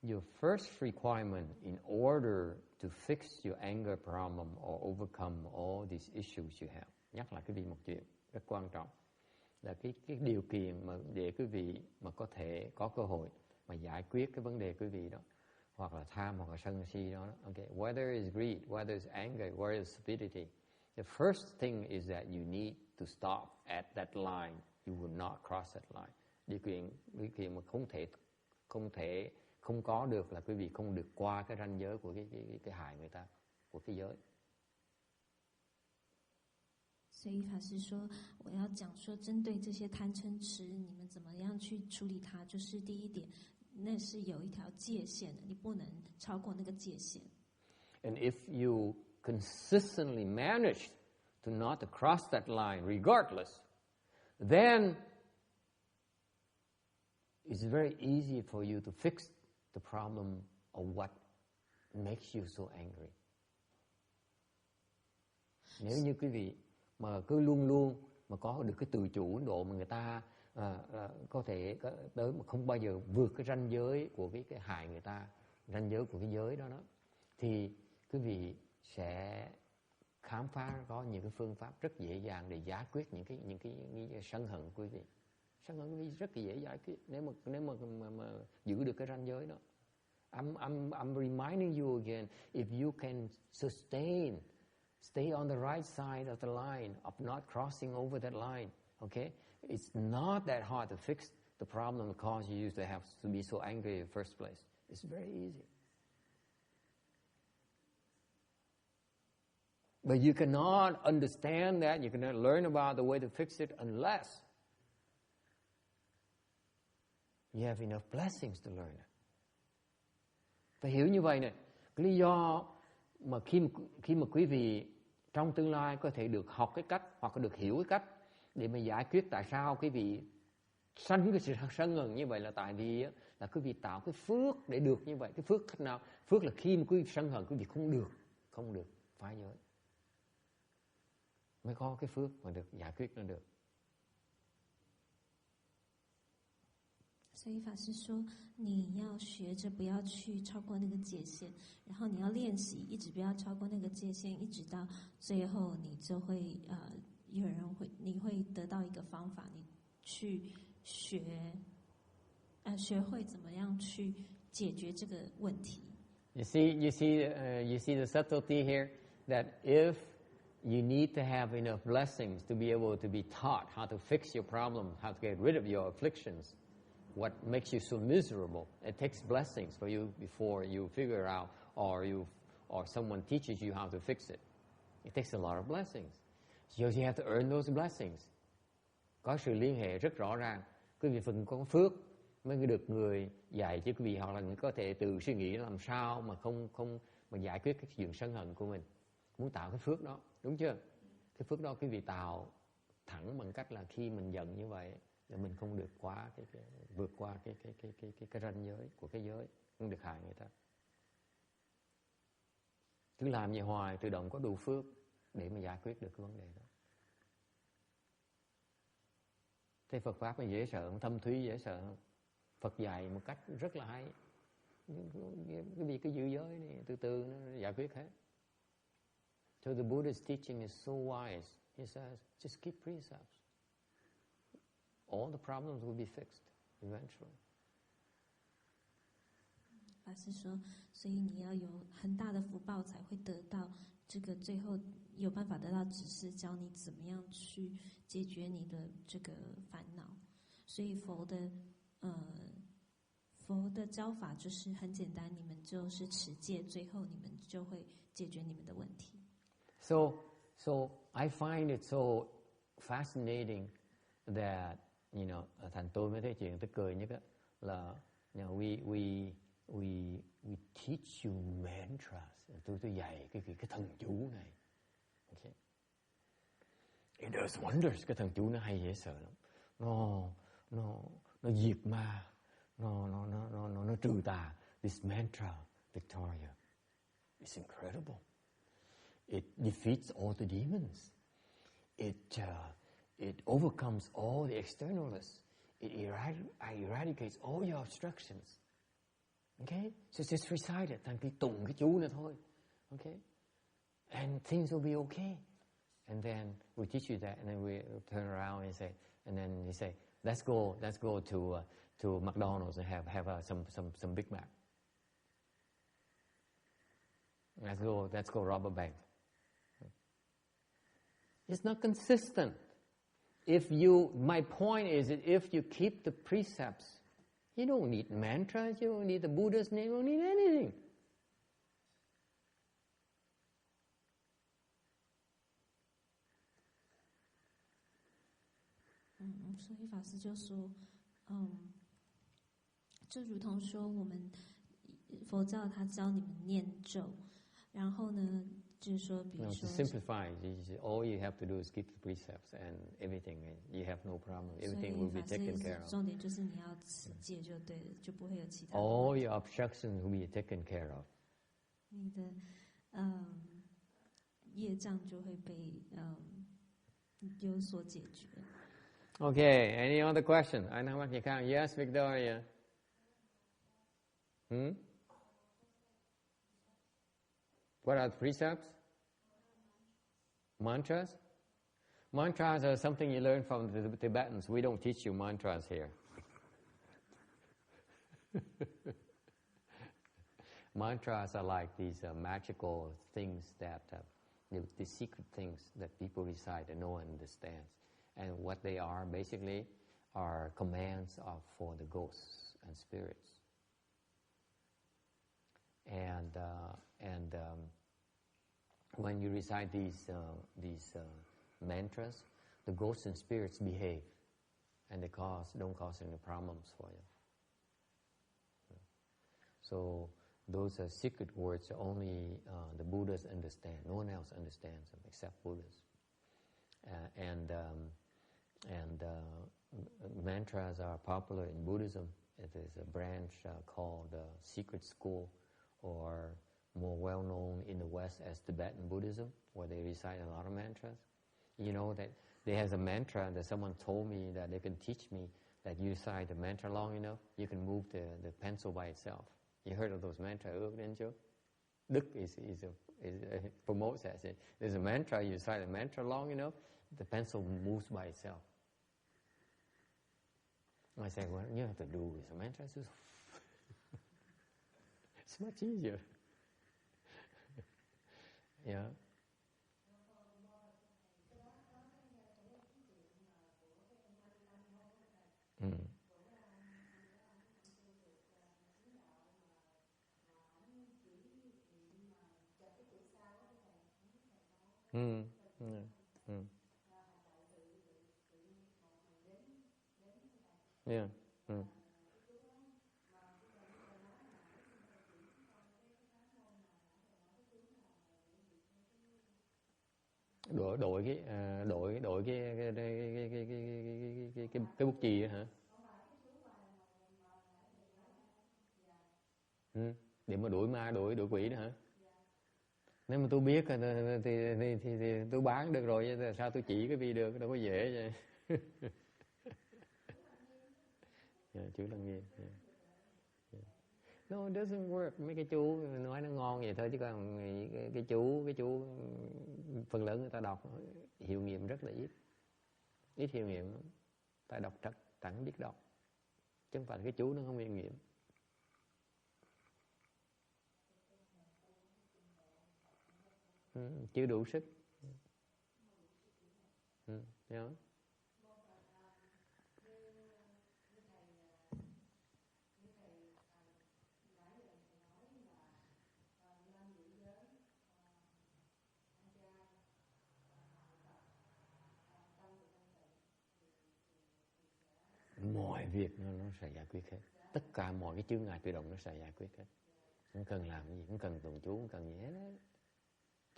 Your first requirement in order to fix your anger problem or overcome all these issues you have. Nhắc lại quý vị một chuyện rất quan trọng là cái điều kiện mà để quý vị mà có thể có cơ hội mà giải quyết cái vấn đề quý vị đó, hoặc là tham hoặc là sân si đó. Okay, whether it's greed, whether it's anger, whether it's stupidity, the first thing is that you need to stop at that line. You will not cross that line. Điều kiện mà không có được là quý vị không được qua cái ranh giới của cái hại người ta, của cái giới. 所以法师说，我要讲说，针对这些贪嗔痴，你们怎么样去处理它？就是第一点，那是有一条界限的，你不能超过那个界限。And if you consistently manage to not to cross that line, regardless, then it's very easy for you to fix the problem of what makes you so angry. Nếu như quý vị mà cứ luôn luôn mà có được cái tự chủ độ mà người ta có thể tới mà không bao giờ vượt cái ranh giới của cái hại người ta, ranh giới của cái giới đó thì quý vị sẽ khám phá có những cái phương pháp rất dễ dàng để giải quyết những cái sân hận của quý vị. Sân hận quý vị rất là dễ giải quyết nếu mà giữ được cái ranh giới đó. I'm reminding you again, if you can stay on the right side of the line of not crossing over that line, okay? It's not that hard to fix the problem that caused you to have to be so angry in the first place. It's very easy. But you cannot understand that, you cannot learn about the way to fix it unless you have enough blessings to learn it. Phải hiểu như vậy này. Cái lý do mà khi mà quý vị trong tương lai có thể được học cái cách hoặc là được hiểu cái cách để mà giải quyết tại sao quý vị sanh cái sự sân hận như vậy là tại vì là quý vị tạo cái phước để được như vậy. Cái phước cách nào? Phước là khi mà quý vị sân hận quý vị không được phá giới. Mới có cái phước mà được giải quyết nó được. 所以法师说，你要学着不要去超过那个界限，然后你要练习，一直不要超过那个界限，一直到最后，你就会你会得到一个方法，你去学会怎么样去解决这个问题。You see the subtlety here that if you need to have enough blessings to be able to be taught how to fix your problems, how to get rid of your afflictions. What makes you so miserable? It takes blessings for you before you figure out, or someone teaches you how to fix it. It takes a lot of blessings. So you have to earn those blessings. Có sự liên hệ rất rõ ràng. Quý vị phần có phước mới được người dạy, chứ quý vị hoặc là có thể tự suy nghĩ làm sao mà không mà giải quyết cái chuyện sân hận của mình. Muốn tạo cái phước đó, đúng chưa? Cái phước đó quý vị tạo thẳng bằng cách là khi mình giận như vậy là mình không được vượt qua cái ranh giới của cái giới, không được hại người ta. Cứ làm vậy hoài tự động có đủ phước để mà giải quyết được cái vấn đề đó. Thế Phật Pháp nó dễ sợ, thâm thúy dễ sợ. Phật dạy một cách rất là hay. Cái việc cái giữ giới này từ từ nó giải quyết hết. So the Buddha's teaching is so wise. He says, just keep precepts. All the problems will be fixed eventually. 法师说，所以你要有很大的福报，才会得到这个最后有办法得到指示，教你怎么样去解决你的这个烦恼。所以佛的教法就是很简单，你们就是持戒，最后你们就会解决你们的问题。So I find it so fascinating that thành tôi mới thấy chuyện tôi cười nhất là we teach you mantras. Tôi dạy cái thần chú này. Okay. It does wonders. Cái thần chú nó hay dễ sợ lắm. Nó diệt ma. Nó trừ tà. This mantra, Victoria, is incredible. It defeats all the demons. It overcomes all the externalists. It eradicates all your obstructions. Okay? So just recite it. Thành cái tụng cái chú này thôi. Okay? And things will be okay. And then we teach you that, and then we turn around and say, and then you say, let's go to McDonald's and have some Big Mac. Let's go rob a bank. It's not consistent. My point is that if you keep the precepts, you don't need mantras, you don't need the Buddha's name, you don't need anything. 所以法师就说，就如同说我们佛教他教你们念咒，然后呢，就是说，比如说 to simplify, all you have to do is keep the precepts and everything, and you have no problem. Everything will be taken care of. 重点就是你要持戒就对了，就不会有其他的。All your obstructions will be taken care of. 你的业障就会被有所解决。Okay, any other question? I know what you count. Yes, Victoria. What are the precepts? Mantras? Mantras are something you learn from the Tibetans. We don't teach you mantras here. Mantras are like these magical things that, the secret things that people recite and no one understands. And what they are basically are commands for the ghosts and spirits. And when you recite these mantras, the ghosts and spirits behave, and they don't cause any problems for you. So those are secret words only the Buddhas understand. No one else understands them except Buddhas. Mantras are popular in Buddhism. It is a branch called Secret School, or more well known in the West as Tibetan Buddhism, where they recite a lot of mantras. You know that there's a mantra that someone told me that they can teach me that you recite the mantra long enough, you can move the pencil by itself. You heard of those mantras, didn't you? Đức promotes that. There's a mantra, you recite a mantra long enough, the pencil moves by itself. I say, what you have to do with a mantra? It's much easier. Yeah. Yeah. Đổi cái bút chì hả? Để mà đuổi ma, đuổi quỷ đó hả? Nếu mà tôi biết thì tôi bán được rồi, sao tôi chỉ cái vi được, đâu có dễ vậy. Yeah, chú Lăng Nghiêm. Yeah. No, it doesn't work. Mấy cái chú nói nó ngon vậy thôi, chứ còn cái chú phần lớn người ta đọc hiệu nghiệm rất là ít hiệu nghiệm lắm. Ta đọc chẳng biết đọc, chứ không phải cái chú nó không hiệu nghiệm. Chưa đủ sức. Yeah. Mọi việc nó sẽ giải quyết hết. Tất cả mọi cái chướng ngại tự động nó sẽ giải quyết hết. Không cần làm cái gì, không cần tụng chú, không cần gì hết đó.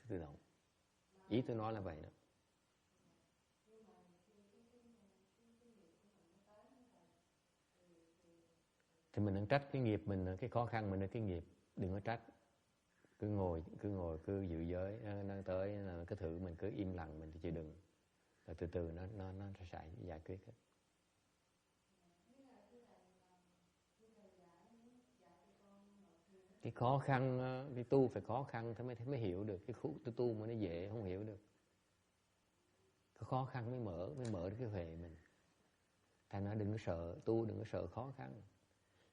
Tự động. Ý tôi nói là vậy đó. Thì mình đang trách cái nghiệp mình, cái khó khăn mình là cái nghiệp. Đừng có trách. Cứ ngồi, cứ giữ giới. Nó tới là cái thử mình cứ im lặng, mình thì chịu đựng. Rồi từ từ nó sẽ giải quyết hết. Cái khó khăn, cái tu phải khó khăn thì mới hiểu được. Cái khúc tu mà nó dễ không hiểu được. Cái khó khăn mới mở được cái huệ mình. Thành ra đừng có sợ tu, đừng có sợ khó khăn.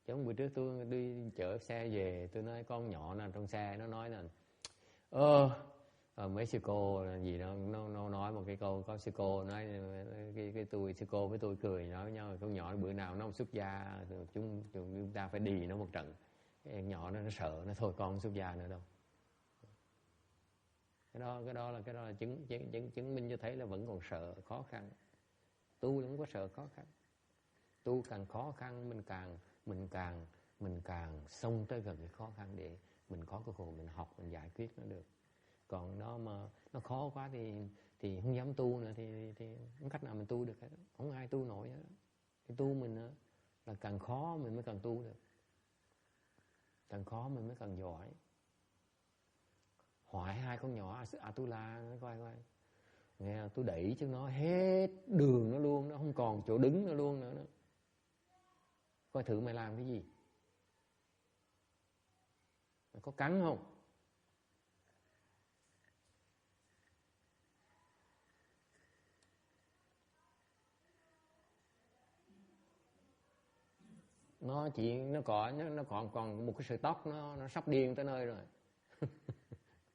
Chứ hôm bữa trước tôi đi chở xe về, tôi nói con nhỏ nào trong xe, nó nói là mấy sư cô là gì đó, nó nói một cái câu, có sư cô nói cái sư cô với tôi cười nói với nhau, con nhỏ bữa nào nó không xuất gia chúng ta phải đi nó một trận. Cái em nhỏ nó sợ, nó thôi con không xuất gia nữa đâu. Cái đó là chứng minh cho thấy là vẫn còn sợ khó khăn. Tu không có sợ khó khăn. Tu càng khó khăn mình càng xông tới gần cái khó khăn để mình có cơ hội mình học, mình giải quyết nó được. Còn nó mà nó khó quá thì không dám tu nữa thì không cách nào mình tu được hết. Không ai tu nổi hết. Cái tu mình là càng khó mình mới càng tu được. Càng khó mình mới càng giỏi. Hỏi hai con nhỏ Atula nó coi nghe tôi đẩy cho nó hết đường nó luôn, nó không còn chỗ đứng nó luôn nữa. Coi thử mày làm cái gì, mày có cắn không? Nó còn một cái sợi tóc nó sắp điên tới nơi rồi.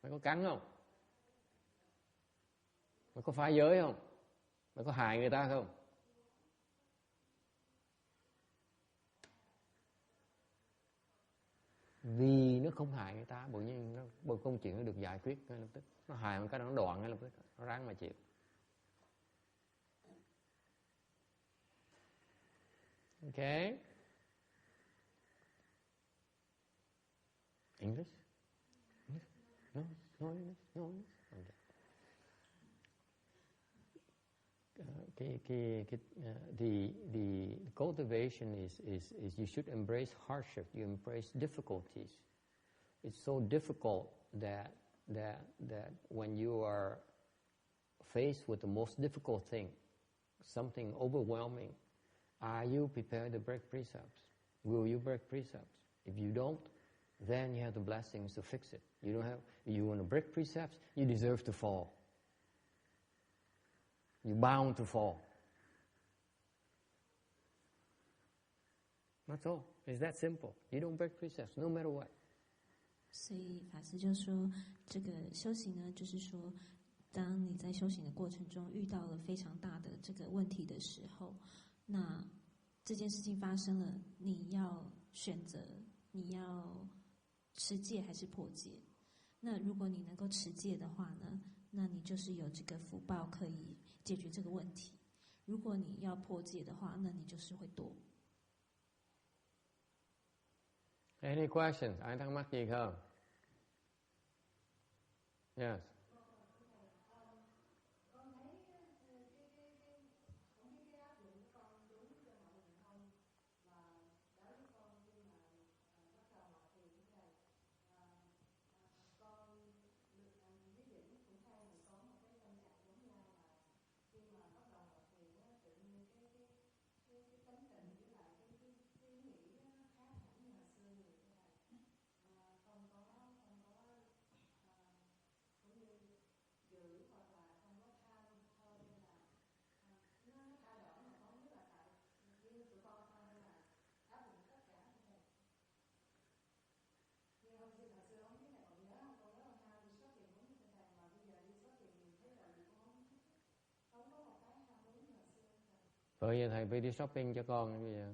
Mày có cắn không? Mày có phá giới không? Mày có hại người ta không? Vì nó không hại người ta, bởi nhiên bởi công chuyện nó được giải quyết ngay lập tức. Nó hại một cái nó đoạn ngay lập tức, nó ráng mà chịu. Okay. English? No English. Okay. The cultivation is you should embrace hardship. You embrace difficulties. It's so difficult that when you are faced with the most difficult thing, something overwhelming, are you prepared to break precepts? Will you break precepts? If you don't, then you have the blessings to fix it. You want to break precepts, you deserve to fall. You're bound to fall. That's all. It's that simple. You don't break precepts, no matter what. 所以法师就说，这个修行呢，就是说，当你在修行的过程中遇到了非常大的这个问题的时候，那这件事情发生了，你要选择，你要持戒还是破戒？那如果你能够持戒的话呢，那你就是有这个福报可以解决这个问题。如果你要破戒的话，那你就是会堕。Any questions? Ai thắc mắc gì không? Yes. Bởi vì thầy phải đi shopping cho con bây giờ.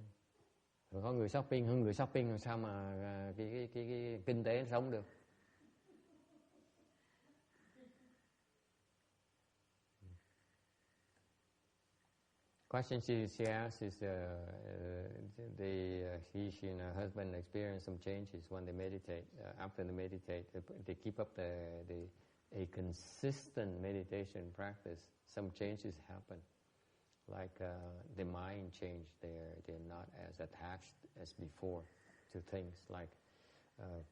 Rồi có người shopping hơn người shopping làm sao mà cái kinh tế sống được. Question she asked is she and her husband experience some changes when they meditate. After they meditate, they keep up a consistent meditation practice. Some changes happen. Like the mind changed, they're not as attached as before to things. Like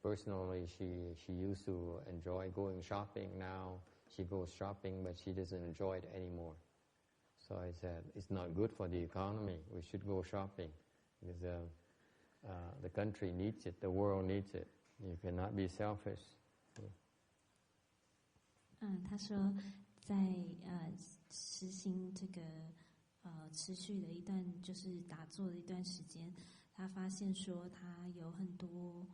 personally, she used to enjoy going shopping. Now she goes shopping, but she doesn't enjoy it anymore. So I said, it's not good for the economy. We should go shopping because the country needs it, the world needs it. You cannot be selfish. 他说在实行这个持续的一段就是打坐的一段时间，他发现说他有很多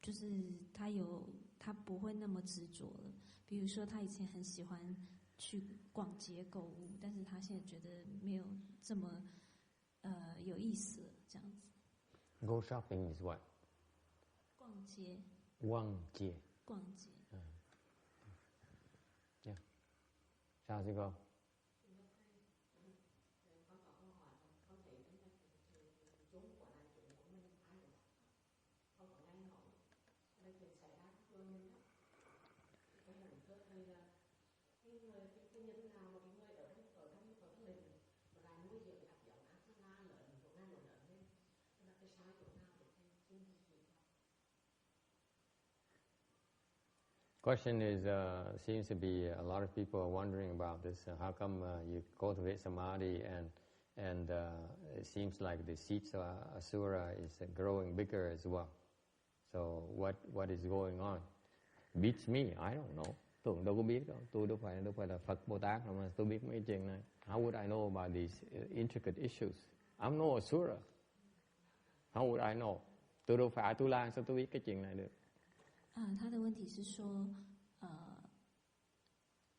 就是他不会那么执着了。比如说他以前很喜欢去逛街购物，但是他现在觉得没有这么有意思了，这样子。Go shopping is what? 逛街。逛街。逛街。Yeah. Sao chứ cô? Question is, seems to be a lot of people are wondering about this. How come you cultivate samadhi and it seems like the seeds of asura is growing bigger as well. So what is going on? Beats me, I don't know. Tôi đâu có biết đâu. Tôi đâu phải là Phật Bồ Tát đâu mà tôi biết mấy chuyện này. How would I know about these intricate issues? I'm no asura. How would I know? Tôi đâu phải Tu La, sao tôi biết cái chuyện này được? 他的问题是说，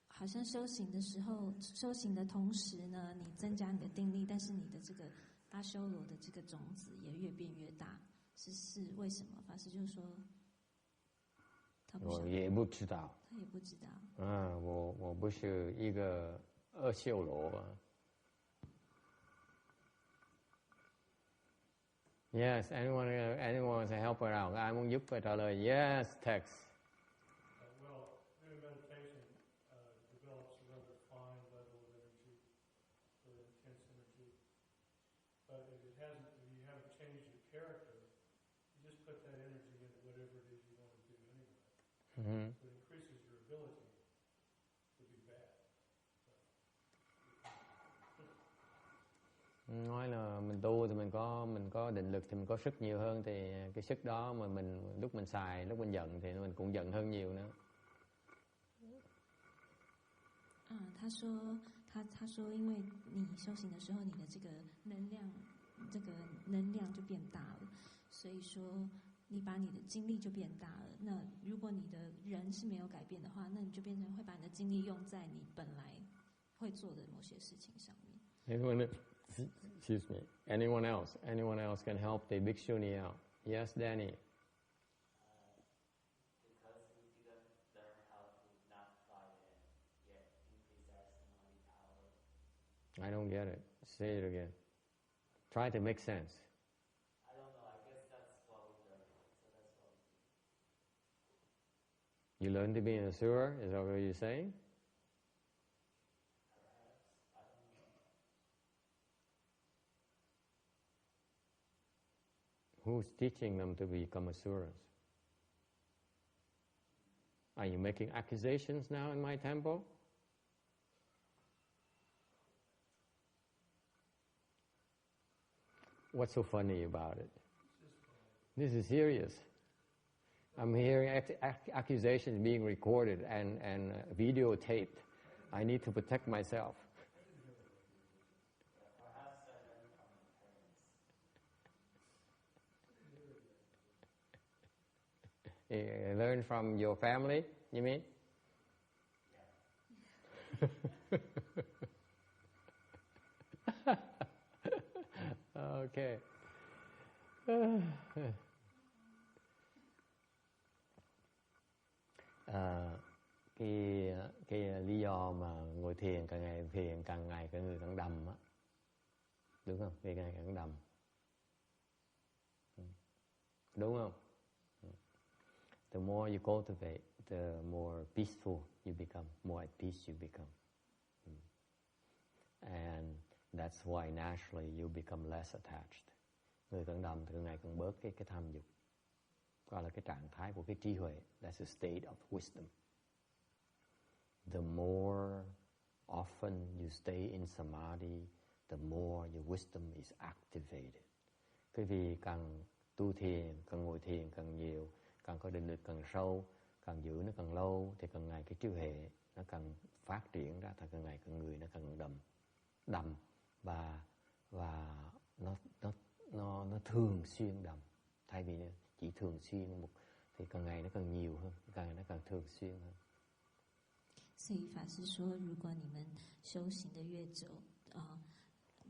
好像修行的时候，修行的同时呢，你增加你的定力，但是你的这个阿修罗的这个种子也越变越大，是为什么？法师就说，他不晓得，我也不知道，他也不知道。我不是一个阿修罗啊。Yes, anyone wants to help her out? Ai muốn giúp phải trả lời yes, text. Well, in meditation develops a rather fine level of energy, really intense energy. But if you haven't changed your character, you just put that energy into whatever it is you want to do anyway. Mm-hmm. So it increases your ability to be bad. Nói là mình tu thì mình có định lực thì mình có sức nhiều hơn, thì cái sức đó mà mình lúc mình xài, lúc mình giận thì mình cũng giận hơn nhiều nữa. 他说，因为你修行的时候，你的这个能量就变大了，所以说你把你的精力就变大了。那如果你的人是没有改变的话，那你就变成会把你的精力用在你本来会做的某些事情上面。Excuse me. Anyone else? Anyone else can help the bhikshuni out? Yes, Danny. Because we didn't learn I don't get it. Say it again. Try to make sense. I don't know. I guess that's what we learn. So that's what we do. You learn to be an asura? Is that what you're saying? Perhaps. I don't know. Who's teaching them to become asuras? Are you making accusations now in my temple? What's so funny about it? This is serious. I'm hearing accusations being recorded and videotaped. I need to protect myself. Perhaps I learned from my parents. You learn from your family, you mean? Yeah. Okay. Cái lý do mà ngồi thiền càng ngày cái người càng đầm á, đúng không? Càng ngày càng đầm, đúng không? The more you cultivate, the more peaceful you become, more at peace you become, and that's why naturally you become less attached. Người càng đầm thì càng ngày càng bớt cái tham dục, gọi là cái trạng thái của cái trí huệ. That's a state of wisdom. The more often you stay in samadhi, the more your wisdom is activated. Cái vì càng tu thiền, càng ngồi thiền càng nhiều, càng có định lực càng sâu, càng giữ nó càng lâu, thì càng ngày cái trí huệ nó càng phát triển ra, thì càng ngày càng người nó càng đầm và nó thường xuyên đầm. Thay vì chỉ thường xuyên một thì càng ngày nó càng nhiều hơn, càng ngày nó càng thường xuyên hơn. 所以法师说，如果你们修行的越久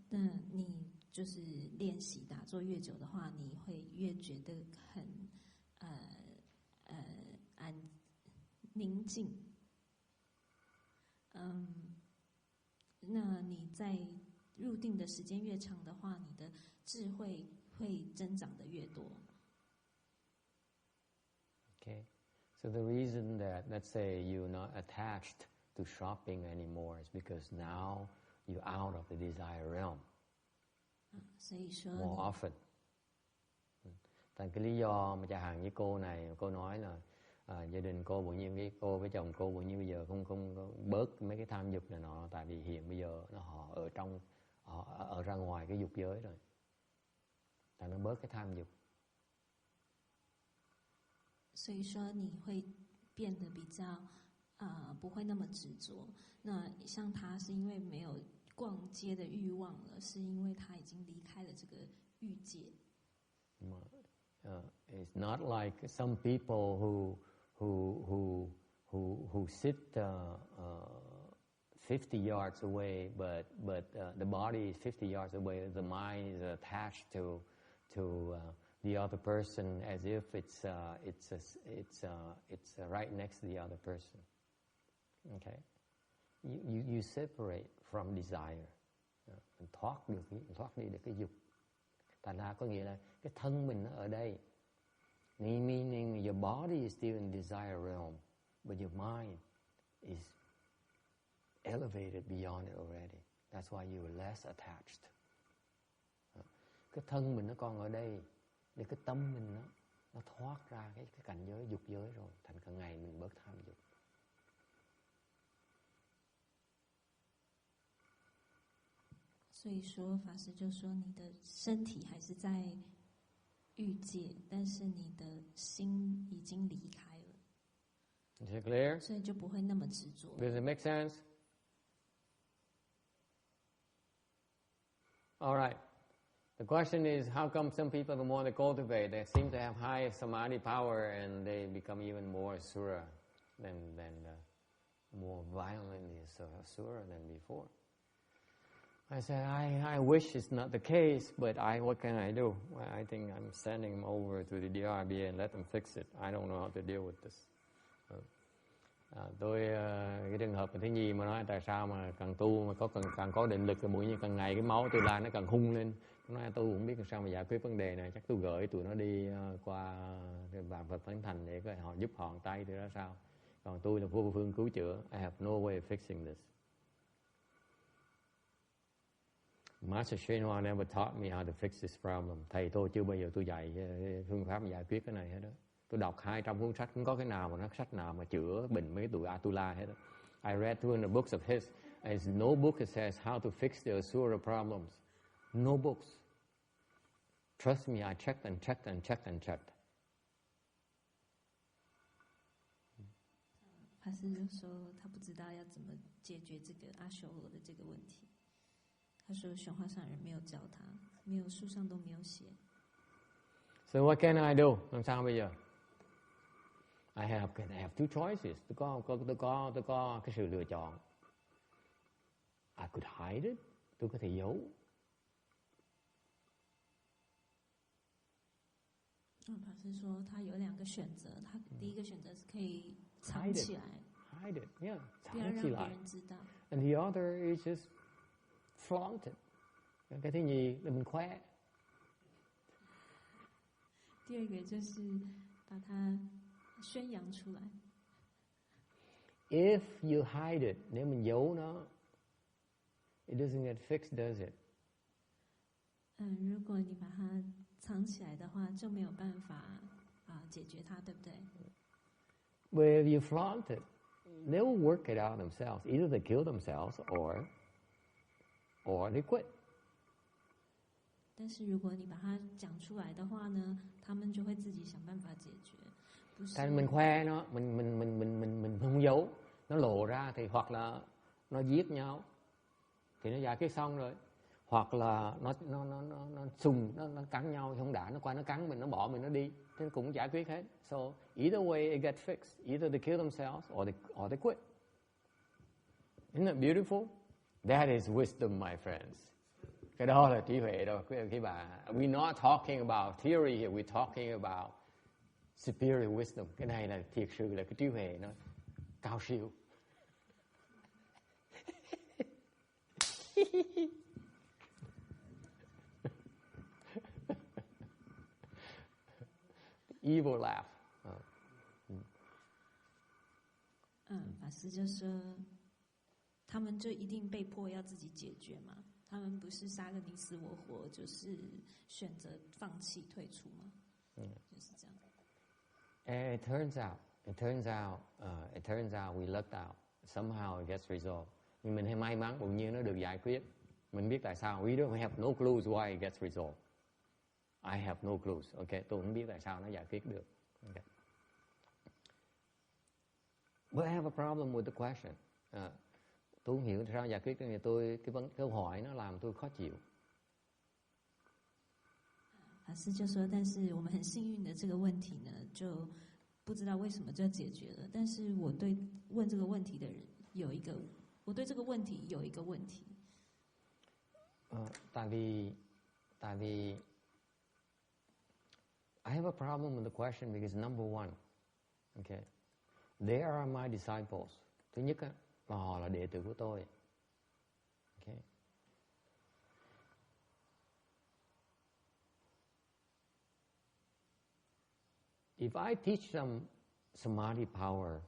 那你就是练习打坐越久的话，你会越觉得很宁静。那你在入定的时间越长的话，你的智慧会增长的越多。Okay. So the reason that, let's say, you're not attached to shopping anymore is because now you're out of the desire realm more often. Thành cái lý do mà chẳng hạn như cô này, cô nói là gia đình cô bỗng nhiên cô với chồng cô bỗng nhiên bây giờ không bớt mấy cái tham dục này nọ, tại vì hiện bây giờ họ ở ra ngoài cái dục giới rồi, tại nó bớt cái tham dục. 所以说你会变得比较不会那么执着。那像他是因为没有逛街的欲望了，是因为他已经离开了这个欲界。It's not like some people who sit 50 yards away, but the body is 50 yards away. The mind is attached to the other person as if it's right next to the other person. Okay, you separate from desire. Mình thoát đi được cái dục. Thành ra có nghĩa là cái thân mình nó ở đây. Meaning your body is still in desire realm, but your mind is elevated beyond it already. That's why you are less attached. Cái thân mình nó còn ở đây, để cái tâm mình nó thoát ra cái cảnh giới dục giới rồi, thành cả ngày mình bớt tham dục. 所以说，法师就说，你的身体还是在欲界，但是你的心已经离开了。Is it clear? 所以就不会那么执着。Does it make sense? All right. The question is, how come some people, the more they cultivate, they seem to have high samadhi power and they become even more asura than more violently asura than before? I said, I wish it's not the case, but what can I do? I think I'm sending them over to the DRB and let them fix it. I don't know how to deal with this. Cái trường hợp thứ nhì mà nói tại sao mà càng tu mà càng có định lực cái mũi như càng ngày cái máu tôi lan nó càng hung lên. Nói tôi cũng biết làm sao mà giải quyết vấn đề này, chắc tôi gửi tụi nó đi qua vạn Phật Thánh Thành để họ giúp họ tay thì ra sao. Còn tôi là vô phương cứu chữa. I have no way of fixing this. Master Shenhua never taught me how to fix this problem. Thầy tôi chưa bao giờ tôi dạy phương pháp giải quyết cái này hết đó. Tôi đọc 200 cuốn sách, không có cái nào mà nó sách nào mà chữa bệnh mấy tụi Atula hết đó. I read 200 books of his, and no book that says how to fix the Asura problems. No books. Trust me, I checked and checked and checked and checked. 法师就说他不知道要怎么解决这个阿修罗的这个问题。他说玄化上人没有教他，没有书上都没有写。So what can I do? Làm sao bây giờ? I have two choices. Tôi có cái sự lựa chọn. I could hide it. Tôi có thể giấu.法师说他有2个选择，他第一个选择是可以藏起来 ，hide it, yeah， 不要让别人知道。And the other is just flaunt it. Cái thứ nhì là mình khoe. 第二个就是把它宣扬出来。If you hide it, nếu mình giấu nó, it doesn't get fixed, does it? 如果你把它藏起来的话，就没有办法解决它，对不对？ But if you flaunt it, they will work it out themselves. Either they kill themselves or they quit. 但是如果你把它讲出来的话呢，他们就会自己想办法解决。不是。Mình khoe nó, mình không giấu, nó lộ ra thì hoặc là nó giết nhau, thì nó giải quyết xong rồi. Hoặc là nó cắn nhau không đã, nó qua nó cắn mình, nó bỏ mình nó đi, thế cũng giải quyết hết. So either way it gets fixed, either they kill themselves or they quit. Isn't that beautiful? That is wisdom, my friends. Cái đó là trí huệ đó quý bà. We're not talking about theory here, we're talking about superior wisdom. Cái này là thiệt sự là cái trí huệ nó cao siêu. Evil laugh. 法师就说，他们就一定被迫要自己解决嘛？他们不是杀个你死我活，就是选择放弃退出嘛？就是这样。And it turns out we lucked out. Somehow it gets resolved. Nhưng mình hay may mắn bỗng nhiên nó được giải quyết. Mình biết tại sao. We don't have no clues why it gets resolved. I have no clues. Okay, tôi không biết tại sao nó giải quyết được. Okay. But I have a problem with the question. Tôi không hiểu sao giải quyết cái này. Cái câu hỏi nó làm tôi khó chịu. 法师就说，但是我们很幸运的这个问题呢，就不知道为什么就解决了。但是我对问这个问题的人我对这个问题有一个问题。tại vì I have a problem with the question because number one, okay, they are my disciples. Thứ nhất á, là họ là đệ tử của tôi. Okay. If I teach them samadhi power,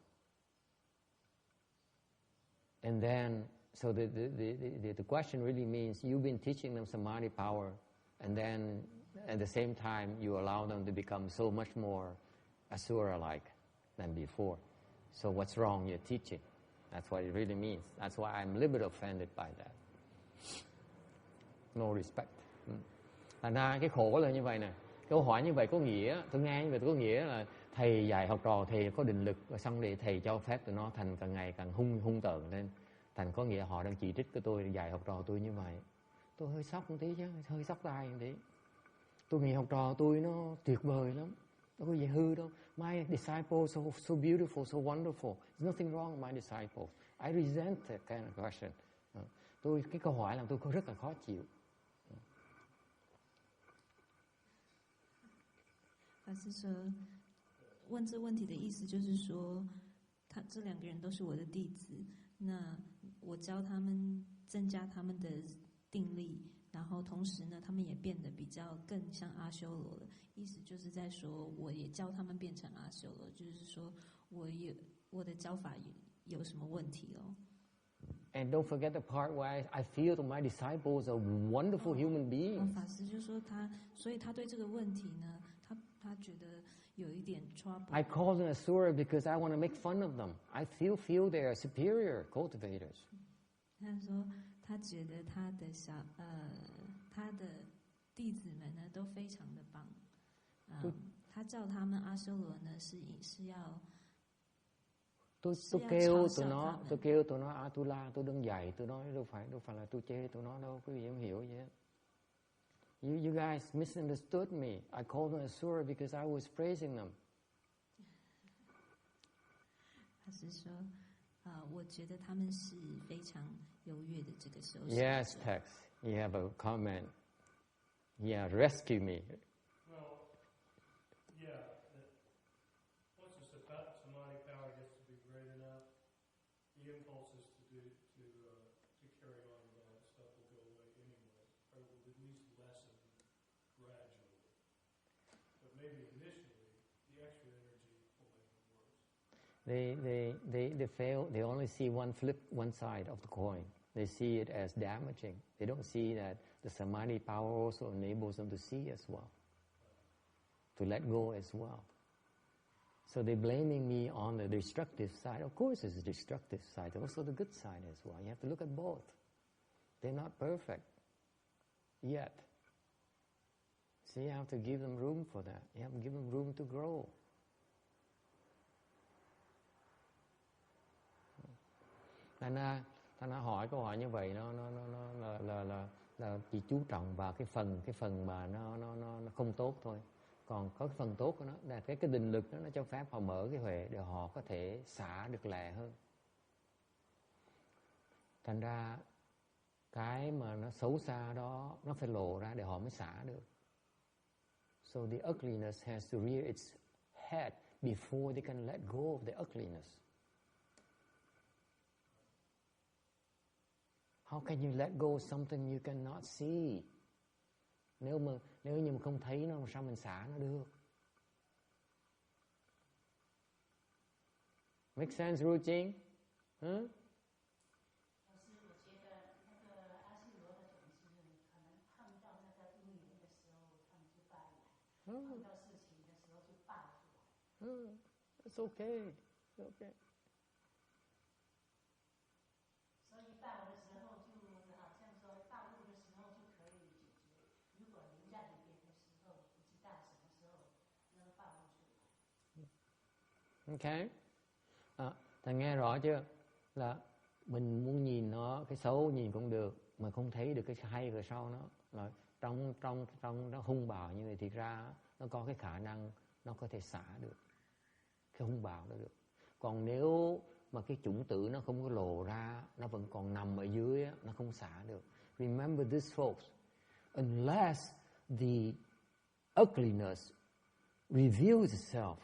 and then so the question really means you've been teaching them samadhi power, and then at the same time you allow them to become so much more asura-like than before. So what's wrong you're teaching? That's what it really means. That's why I'm a little bit offended by that. No respect. Thành ra cái khổ là như vậy nè. Câu hỏi như vậy có nghĩa, tôi nghe như vậy có nghĩa là thầy dạy học trò, thầy có định lực, và xong thì thầy cho phép tụi nó thành càng ngày càng hung tợn lên. Thành có nghĩa họ đang chỉ trích cái tôi dạy học trò tôi như vậy. Tôi hơi sốc một tí chứ, hơi sốc tai một tí. Tôi nghĩ học trò tôi nó tuyệt vời lắm, nó có gì hư đâu. My disciples so beautiful, so wonderful. There's nothing wrong with my disciples. I resent that kind of question. Cái câu hỏi làm tôi rất là khó chịu. 法师说，问这问题的意思就是说，这两个人都是我的弟子，那我教他们增加他们的定力，然后同时呢，他们也变得比较更像阿修罗了。意思就是在说，我也教他们变成阿修罗，就是说我的教法有什么问题哦。And don't forget the part where I feel that my disciples are wonderful human beings. 法师就说所以他对这个问题呢，他觉得有一点 trouble. I call them asura because I want to make fun of them. I feel they are superior cultivators. 他说他觉得他的弟子们呢都非常的棒。他叫他们阿修羅呢是要。Tôi kêu tụi nó Atula, tôi đang dạy tụi nó, đâu phải là tôi chê tụi nó đâu, quý vị không hiểu vậy. You guys misunderstood me. I called them asura because I was praising them. 他是说，我觉得他们是非常优越的这个修行者。Yes, Tex, you have a comment. Yeah, rescue me. Well, yeah. Once the samadhi power gets to be great enough, the impulses to carry on with all that stuff will go away anyway, or will at least lessen gradually. But maybe initially, the extra energy will make it worse. They fail. They only see one side of the coin. They see it as damaging. They don't see that the samadhi power also enables them to see as well, to let go as well. So they're blaming me on the destructive side. Of course, there's a destructive side. There's also the good side as well. You have to look at both. They're not perfect yet. So you have to give them room for that. You have to give them room to grow. Thành hỏi câu hỏi như vậy nó là chỉ chú trọng vào cái phần mà nó không tốt thôi. Còn có cái phần tốt của nó là cái định lực đó, nó cho phép họ mở cái huệ để họ có thể xả được lẹ hơn. Thành ra cái mà nó xấu xa đó nó phải lộ ra để họ mới xả được. So the ugliness has to rear its head before they can let go of the ugliness. How can you let go of something you cannot see? Nếu như mà không thấy nó, sao mình xả nó được? Make sense, Ruching? Huh? It's okay. It's okay. 所以到的时候就好像说到路的时候就可以解决，如果留在里边的时候不知道什么时候能暴露出来。Ok. Thầy nghe rõ chưa? Là mình muốn nhìn nó, cái xấu nhìn cũng được, mà không thấy được cái hay rồi sau nó. Là trong nó hung bạo như vậy thì ra nó có cái khả năng nó có thể xả được cái hung bạo đó được. Còn nếu mà cái chủng tử nó không có lộ ra, nó vẫn còn nằm ở dưới, nó không xả được. Remember this, folks. Unless the ugliness reveals itself,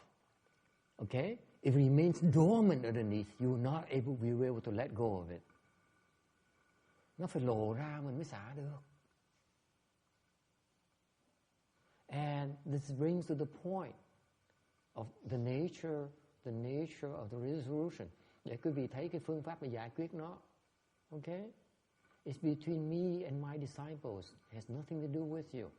okay, if it remains dormant underneath, you will not be able to let go of it. Nó phải lộ ra mình mới xả được. And this brings to the point of the nature of the resolution. Để quý vị thấy cái phương pháp để giải quyết nó. Okay? It's between me and my disciples. It has nothing to do with you.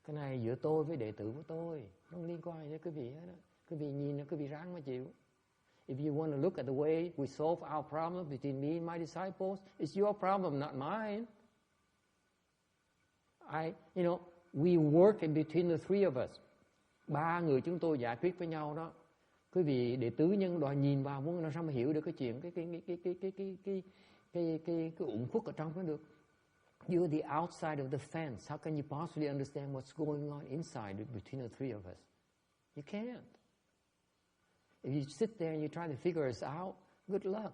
Cái này giữa tôi với đệ tử của tôi. Nó không liên quan với quý vị hết đó. Quý vị nhìn, quý vị ráng mà chịu. If you want to look at the way we solve our problem between me and my disciples, it's your problem, not mine. We work in between the three of us. 3 người chúng tôi giải quyết với nhau đó. Quý vị đệ tứ nhân đòi nhìn vào muốn làm sao mà hiểu được cái chuyện cái uẩn khuất ở trong nó được. You're the outside of the fence. How can you possibly understand what's going on inside between the three of us? You can't. If you sit there and you try to figure us out, good luck.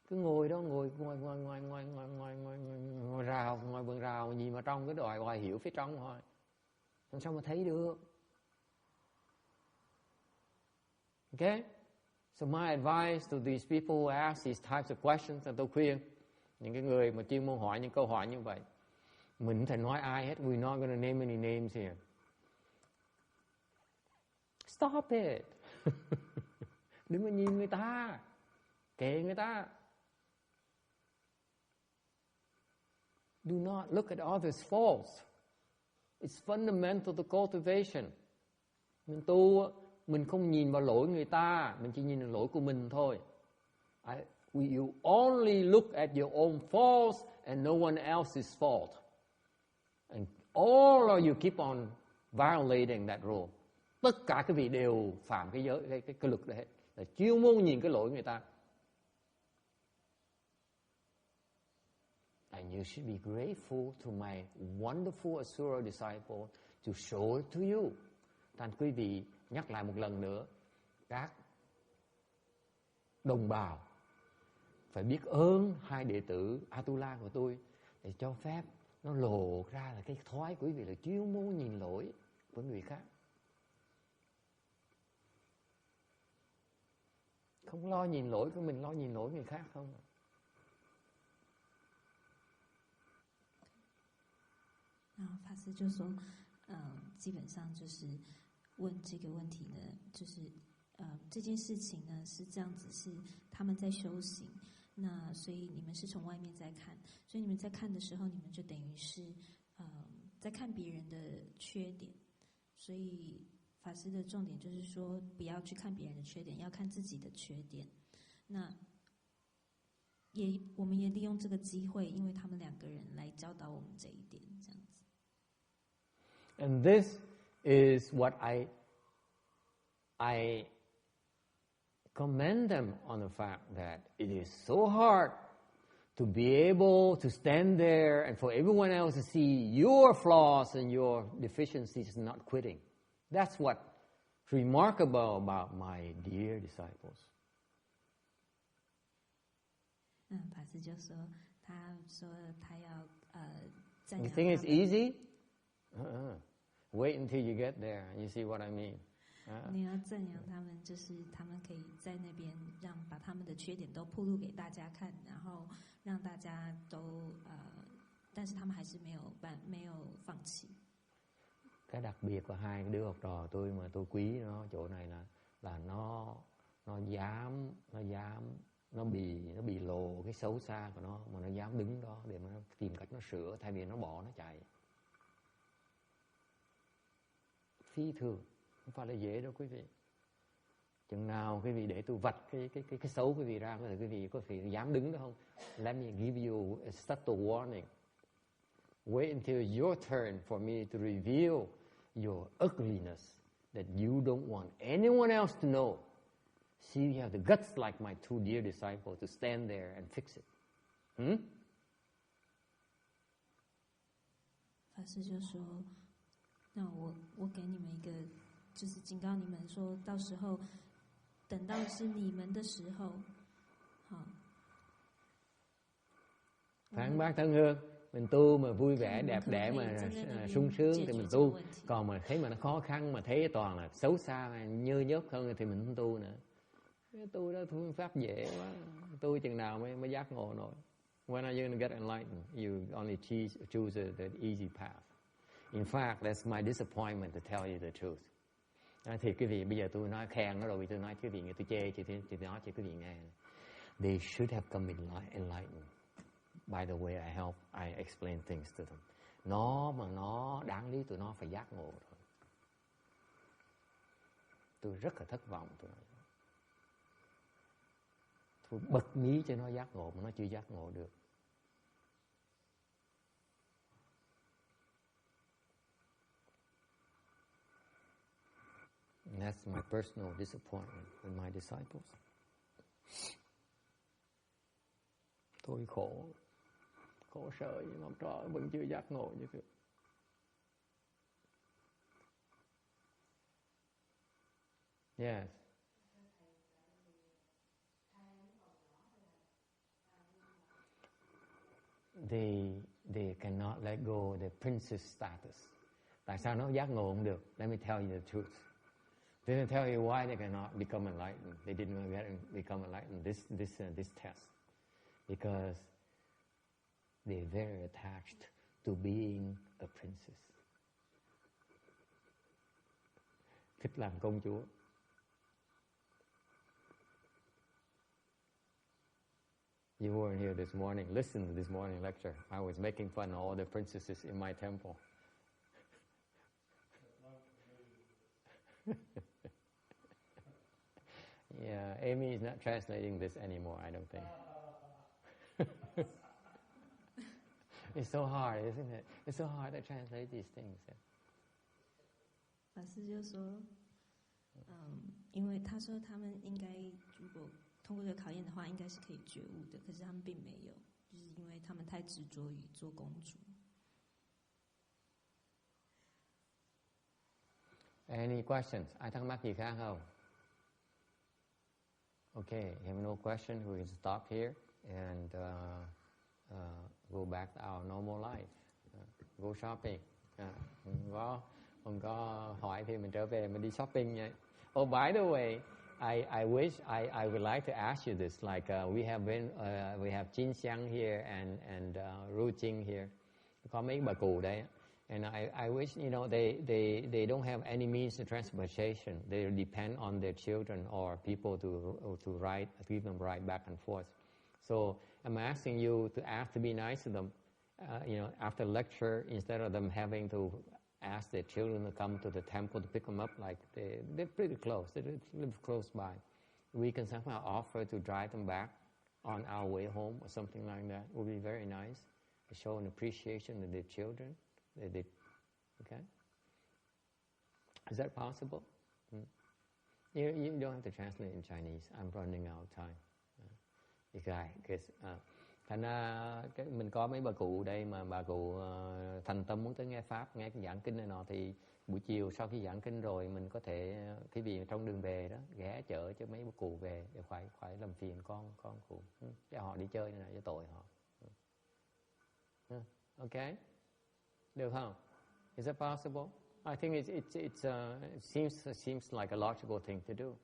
Cứ ngồi đó, ngồi rào, ngồi vườn rào, nhìn vào trong cái đòi hiểu phía trong thôi. Làm sao mà thấy được? Okay? So my advice to these people who ask these types of questions, là tôi khuyên những cái người mà chuyên môn hỏi những câu hỏi như vậy, mình không thể nói ai hết. We're not going to name any names here. Stop it. Đừng có nhìn người ta, kệ người ta. Do not look at others' faults. It's fundamental to cultivation. Mình tu, mình không nhìn vào lỗi người ta, mình chỉ nhìn vào lỗi của mình thôi. You only look at your own faults and no one else's fault. And all of you keep on violating that rule. Tất cả các vị đều phạm cái luật đấy, là chuyên môn nhìn cái lỗi người ta. And you should be grateful to my wonderful Asura disciple to show it to you. Thành quý vị nhắc lại một lần nữa, các đồng bào phải biết ơn hai đệ tử Atula của tôi để cho phép nó lộ ra là cái thói của quý vị là chuyên môn nhìn lỗi của người khác. Không lo nhìn lỗi của mình, lo nhìn lỗi người khác không. 然后法师就说，基本上就是问这个问题呢，就是这件事情呢是这样子，是他们在修行，那所以你们是从外面在看，所以你们在看的时候，你们就等于是在看别人的缺点，所以法师的重点就是说，不要去看别人的缺点，要看自己的缺点。那我们也利用这个机会，因为他们两个人来教导我们这一点，这样子。And this is what I commend them on the fact that it is so hard to be able to stand there and for everyone else to see your flaws and your deficiencies and not quitting. That's what's remarkable about my dear disciples. 法师就说，他说他要赞扬。You think it's easy? Wait until you get there and you see what I mean. 你要赞扬他们，就是他们可以在那边把他们的缺点都暴露给大家看，然后让大家都但是他们还是没有放弃。Cái đặc biệt của hai cái đứa học trò tôi mà tôi quý nó chỗ này là nó dám nó bị lộ cái xấu xa của nó mà nó dám đứng đó để mà nó tìm cách nó sửa thay vì nó bỏ nó chạy. Phi thường, không phải là dễ đâu quý vị. Chừng nào quý vị để tôi vạch cái xấu quý vị ra, quý vị có thể dám đứng đó không? Let me give you a subtle warning. Wait until your turn for me to reveal your ugliness that you don't want anyone else to know. See, you have the guts like my two dear disciples to stand there and fix it. 法师就说，那我给你们一个，就是警告你们说，到时候等到是你们的时候，好。Phản bác thân hương, mình tu mà vui vẻ, đẹp đẽ mà sung sướng thì mình tu. Còn mà thấy mà nó khó khăn mà thấy toàn là xấu xa, nhơ nhớp hơn thì mình không tu nữa. Tu đó phương pháp dễ quá, tu chừng nào mới giác ngộ nổi. When are you going to get enlightened? You only choose the easy path. In fact, that's my disappointment to tell you the truth. Thì quý vị bây giờ tôi nói khen nó rồi, tôi nói quý vị nghe, tôi chê thì nói cho quý vị nghe. They should have come enlightened. By the way, I explain things to them. Nó đáng lý tụi nó phải giác ngộ rồi. Tôi rất là thất vọng tụi nó. Tôi bật mí cho nó giác ngộ mà nó chưa giác ngộ được. And that's my personal disappointment with my disciples. Tôi khổ sở nhưng học trò vẫn chưa giác ngộ như thế. Yes. They cannot let go of their princess status. Tại sao nó giác ngộ không được? Let me tell you the truth. Didn't tell you why they cannot become enlightened. They didn't become enlightened. This test, because they're very attached to being a princess. Thích làm công chúa. You weren't here this morning. Listen to this morning lecture. I was making fun of all the princesses in my temple. Yeah, Amy is not translating this anymore, I don't think. It's so hard, isn't it? It's so hard to translate these things. 法师就说，因为他说他们应该如果通过这个考验的话，应该是可以觉悟的，可是他们并没有，就是因为他们太执着于做公主。Any questions? Ai thắc mắc gì khác không? Okay, if no question, we can stop here and go back to our normal life. Go shopping. Không có hỏi thì mình trở về mình đi shopping nha. Oh, by the way, I wish I would like to ask you this. Like we have Jin Xiang here and Ru Jing here. Có mấy bà cụ đây. And I wish, they don't have any means of transportation. They depend on their children or people to ride, give them ride back and forth. So I'm asking you to ask to be nice to them. After lecture, instead of them having to ask their children to come to the temple to pick them up, like they're pretty close. They live close by. We can somehow offer to drive them back on our way home or something like that. It would be very nice to show an appreciation to their children. Okay? Is that possible? You don't have to translate in Chinese. I'm running out of time. Thành ra mình có mấy bà cụ đây mà bà cụ thành tâm muốn tới nghe pháp, nghe cái giảng kinh này nọ, thì buổi chiều sau khi giảng kinh rồi mình có thể cái gì trong đường về đó ghé chở cho mấy bà cụ về để khỏi làm phiền con cụ, cho họ đi chơi này cho tội họ. Okay? Được không? Is that possible? I think it seems like a logical thing to do,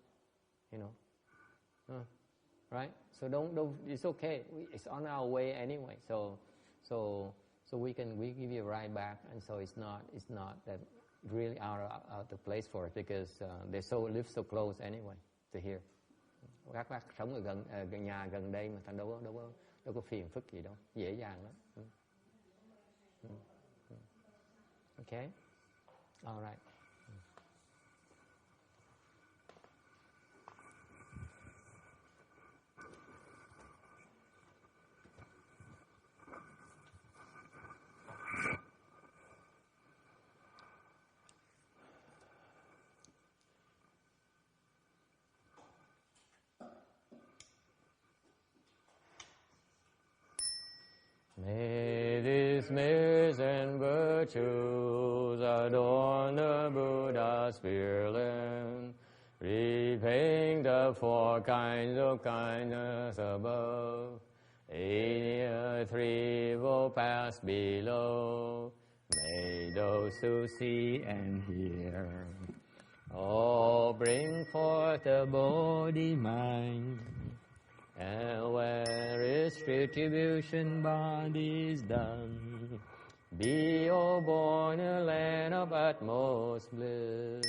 right? So don't. It's okay. It's on our way anyway. So we give you a ride back, and so it's not that really out of the place for it because they live so close anyway to here. Các bác sống ở gần nhà gần đây mà thành đâu có phiền phức gì đâu, dễ dàng lắm. Okay? All right. May these merits and virtues adorn the Buddha's Pureland, repaying the four kinds of kindness above, any threefold paths below. May those who see and hear all bring forth the body-mind. And where its retribution body is done, be all born a land of utmost bliss.